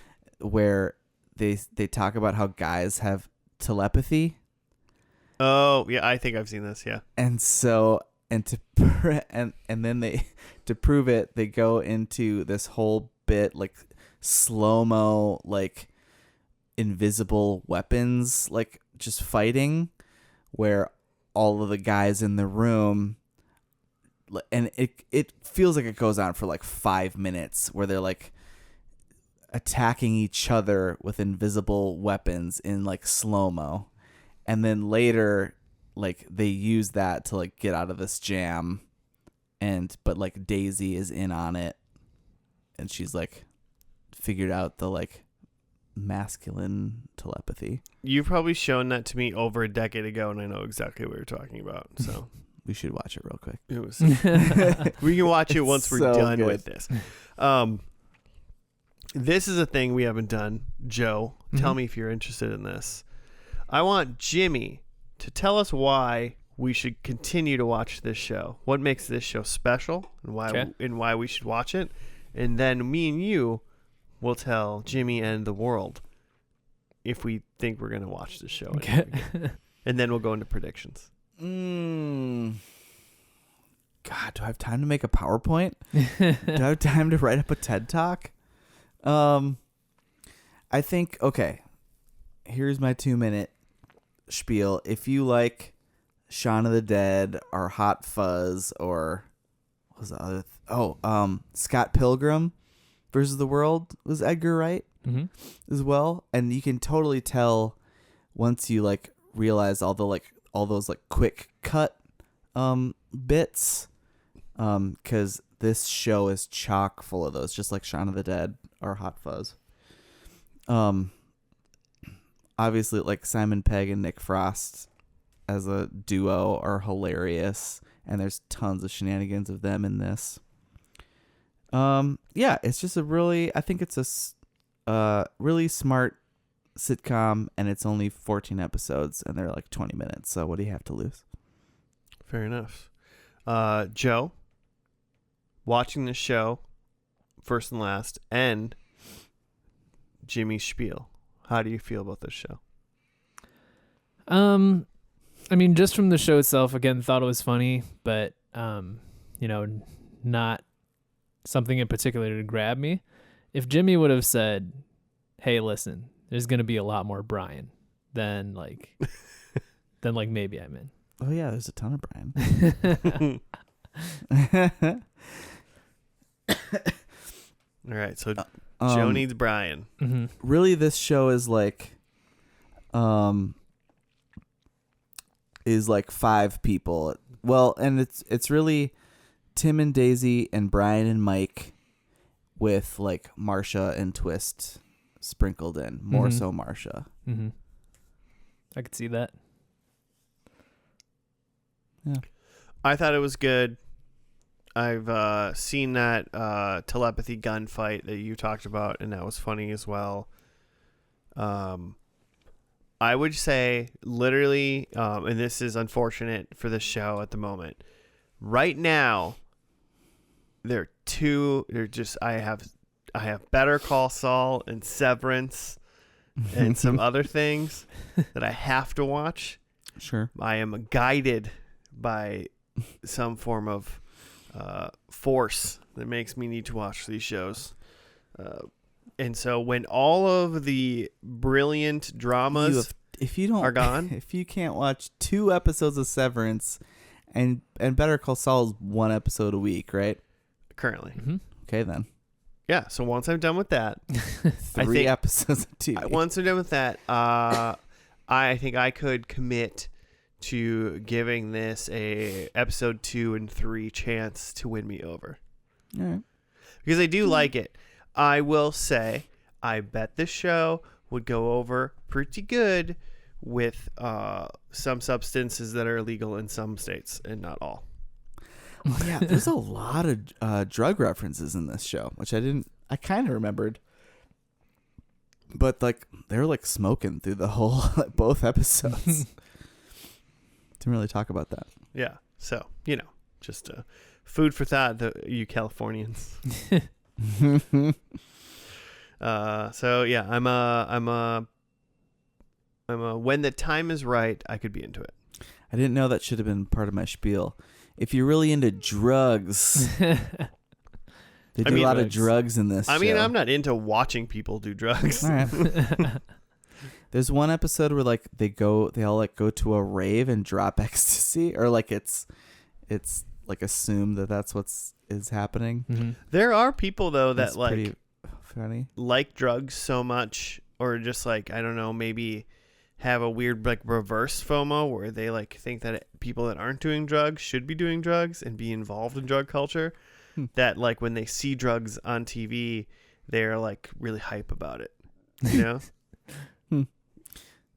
Where they talk about how guys have telepathy. Oh yeah, I think I've seen this. Yeah. And so and then they to prove it, they go into this whole bit like slow-mo, like invisible weapons, like just fighting, where all of the guys in the room, and it feels like it goes on for like 5 minutes, where they're like attacking each other with invisible weapons in like slow-mo, and then later like they use that to like get out of this jam, but like Daisy is in on it, and she's like figured out the like masculine telepathy. You've probably shown that to me over a decade ago, and I know exactly what you're talking about. So we should watch it real quick. it was. We can watch it once we're so done good. with this. This is a thing we haven't done. Joe, tell me if you're interested in this. I want Jimmy to tell us why we should continue to watch this show. What makes this show special, and why we should watch it, and then me and you will tell Jimmy and the world if we think we're going to watch this show. And then we'll go into predictions. God, do I have time to make a PowerPoint? Do I have time to write up a TED Talk? I think, okay, here's my 2-minute spiel. If you like Shaun of the Dead or Hot Fuzz or what was the other Scott Pilgrim versus the World was Edgar Wright as well, and you can totally tell once you like realize all those like quick cut bits, because this show is chock full of those, just like Shaun of the Dead or Hot Fuzz. Obviously, like Simon Pegg and Nick Frost as a duo are hilarious, and there's tons of shenanigans of them in this. Yeah, it's just I think it's a really smart sitcom, and it's only 14 episodes, and they're like 20 minutes. So what do you have to lose? Fair enough. Joe, watching this show, first and last, and Jimmy's spiel. How do you feel about this show? I mean, just from the show itself, again, thought it was funny, but not something in particular to grab me. If Jimmy would have said, "Hey, listen, there's gonna be a lot more Brian," then maybe I'm in. Oh yeah, there's a ton of Brian. All right, so Joe needs Brian. Mm-hmm. Really, this show is like 5 people. Well, and it's really Tim and Daisy and Brian and Mike, with like Marcia and Twist sprinkled in. More so Marcia. Mm-hmm. I could see that. Yeah. I thought it was good. I've seen that telepathy gunfight that you talked about, and that was funny as well. I would say literally, and this is unfortunate for this show at the moment, right now, they're just I have Better Call Saul and Severance and some other things that I have to watch. Sure. I am guided by some form of force that makes me need to watch these shows. And so when all of the brilliant dramas if you don't are gone, if you can't watch 2 episodes of Severance and Better Call Saul is 1 episode a week, right? currently, Mm-hmm. Okay, then. yeah. So once I'm done with that, 3 episodes of TV. once I'm done with that, I think I could commit to giving this a episode 2 and 3 chance to win me over. All right. Because I do like it. I will say, I bet this show would go over pretty good with some substances that are illegal in some states and not all. Oh, yeah, there's a lot of drug references in this show, which I kind of remembered. But like they're like smoking through the whole both episodes. Didn't really talk about that. Yeah. So, just food for thought, you Californians. So yeah, I'm a when the time is right, I could be into it. I didn't know that should have been part of my spiel. If you're really into drugs, they do a lot of drugs in this show. I mean, I'm not into watching people do drugs. All right. There's one episode where like they all like go to a rave and drop ecstasy, or like it's like assumed that that's is happening. Mm-hmm. There are people though that That's pretty like funny. like drugs so much, or just like, I don't know, maybe have a weird like reverse FOMO where they like think that people that aren't doing drugs should be doing drugs and be involved in drug culture. That like when they see drugs on TV, they're like really hype about it.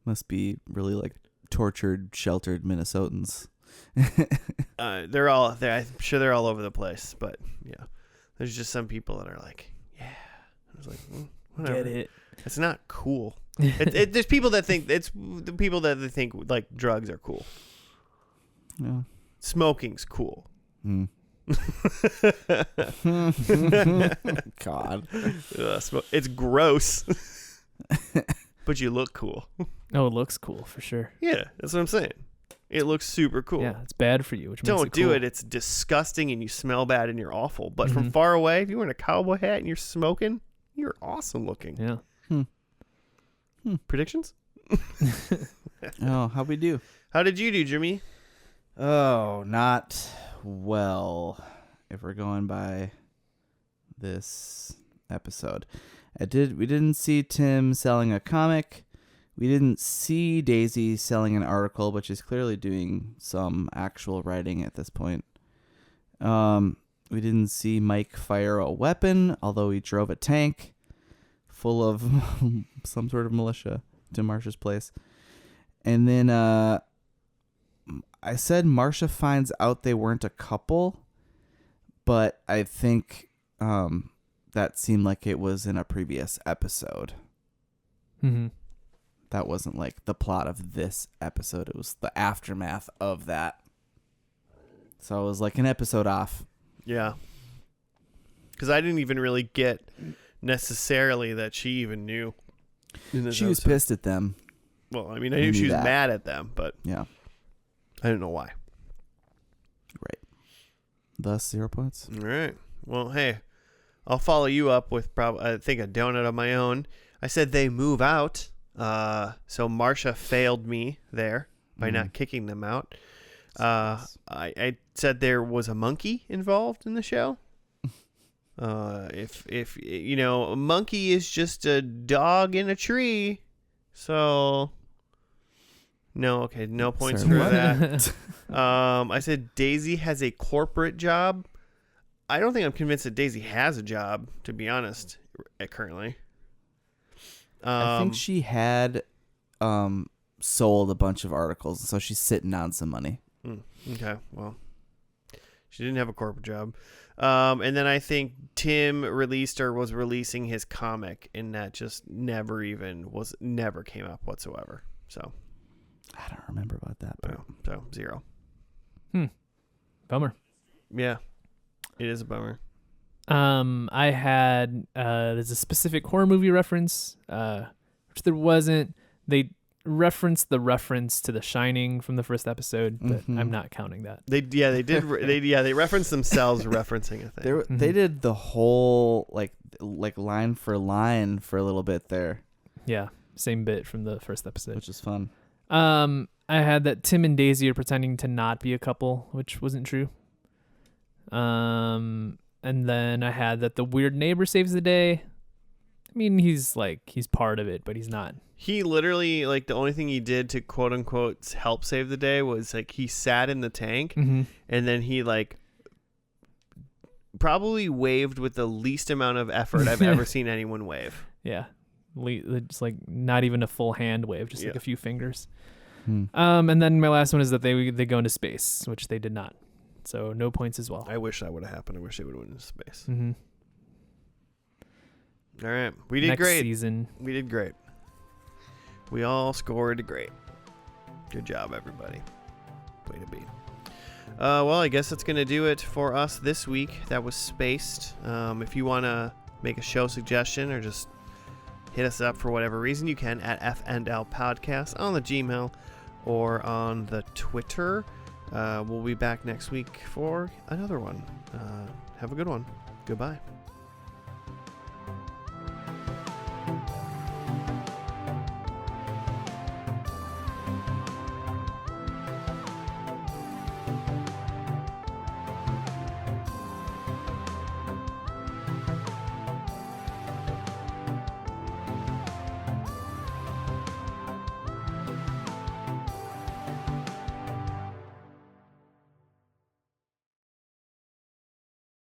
Must be really like tortured, sheltered Minnesotans. They're all there. I'm sure they're all over the place, but yeah, there's just some people that are like, yeah. I was like, whatever. Get it? It's not cool. There's people that think it's the people that they think like drugs are cool. Yeah. Smoking's cool. God. It's gross, but you look cool. Oh, it looks cool for sure. Yeah, that's what I'm saying. It looks super cool. Yeah, it's bad for you, which makes Don't it do cool. it. It's disgusting and you smell bad and you're awful. But from far away, if you're wearing a cowboy hat and you're smoking, you're awesome looking. Yeah. Predictions? Oh, how'd we do? How did you do, Jimmy? Oh, not well. If we're going by this episode, we didn't see Tim selling a comic. We didn't see Daisy selling an article, but she's clearly doing some actual writing at this point. We didn't see Mike fire a weapon, although he drove a tank full of some sort of militia to Marsha's place. And then I said Marsha finds out they weren't a couple, but I think that seemed like it was in a previous episode. Mm-hmm. That wasn't like the plot of this episode. It was the aftermath of that. So it was like an episode off. Yeah. Because I didn't even really get necessarily that she even knew. She was pissed at them. Well, I mean, I knew she was mad at them, but Yeah. I didn't know why. Right. Thus 0 points. All right. Well, hey, I'll follow you up with I think a donut of my own. I said they move out. So Marsha failed me there by not kicking them out. I said there was a monkey involved in the show. If a monkey is just a dog in a tree, so no points Sorry, for what? that. I said Daisy has a corporate job. I don't think I'm convinced that Daisy has a job, to be honest, currently. I think she had sold a bunch of articles, so she's sitting on some money. Okay, well, she didn't have a corporate job. And then I think Tim was releasing his comic, and that just never came up whatsoever. So I don't remember about that. But so 0. Bummer. Yeah, it is a bummer. I had there's a specific horror movie reference, which there wasn't. They referenced the reference to The Shining from the first episode, but I'm not counting that. They referenced themselves referencing a thing. They did the whole like line for line for a little bit there, Yeah, same bit from the first episode. which is fun. I had that Tim and Daisy are pretending to not be a couple, which wasn't true. And then I had that the weird neighbor saves the day. I mean, he's part of it, but he's not. He literally, like, the only thing he did to quote unquote help save the day was like he sat in the tank and then he like probably waved with the least amount of effort I've ever seen anyone wave. Yeah. It's like not even a full hand wave, just like a few fingers. Hmm. And then my last one is that they go into space, which they did not. So no points as well. I wish that would have happened. I wish they would have went into space. Mm-hmm. All right. We did Next great. season. We did great. We all scored great. Good job, everybody. Way to be. Well, I guess that's going to do it for us this week. That was Spaced. If you want to make a show suggestion or just hit us up for whatever reason, you can at FNL Podcast on the Gmail or on the Twitter. We'll be back next week for another one. Have a good one. Goodbye.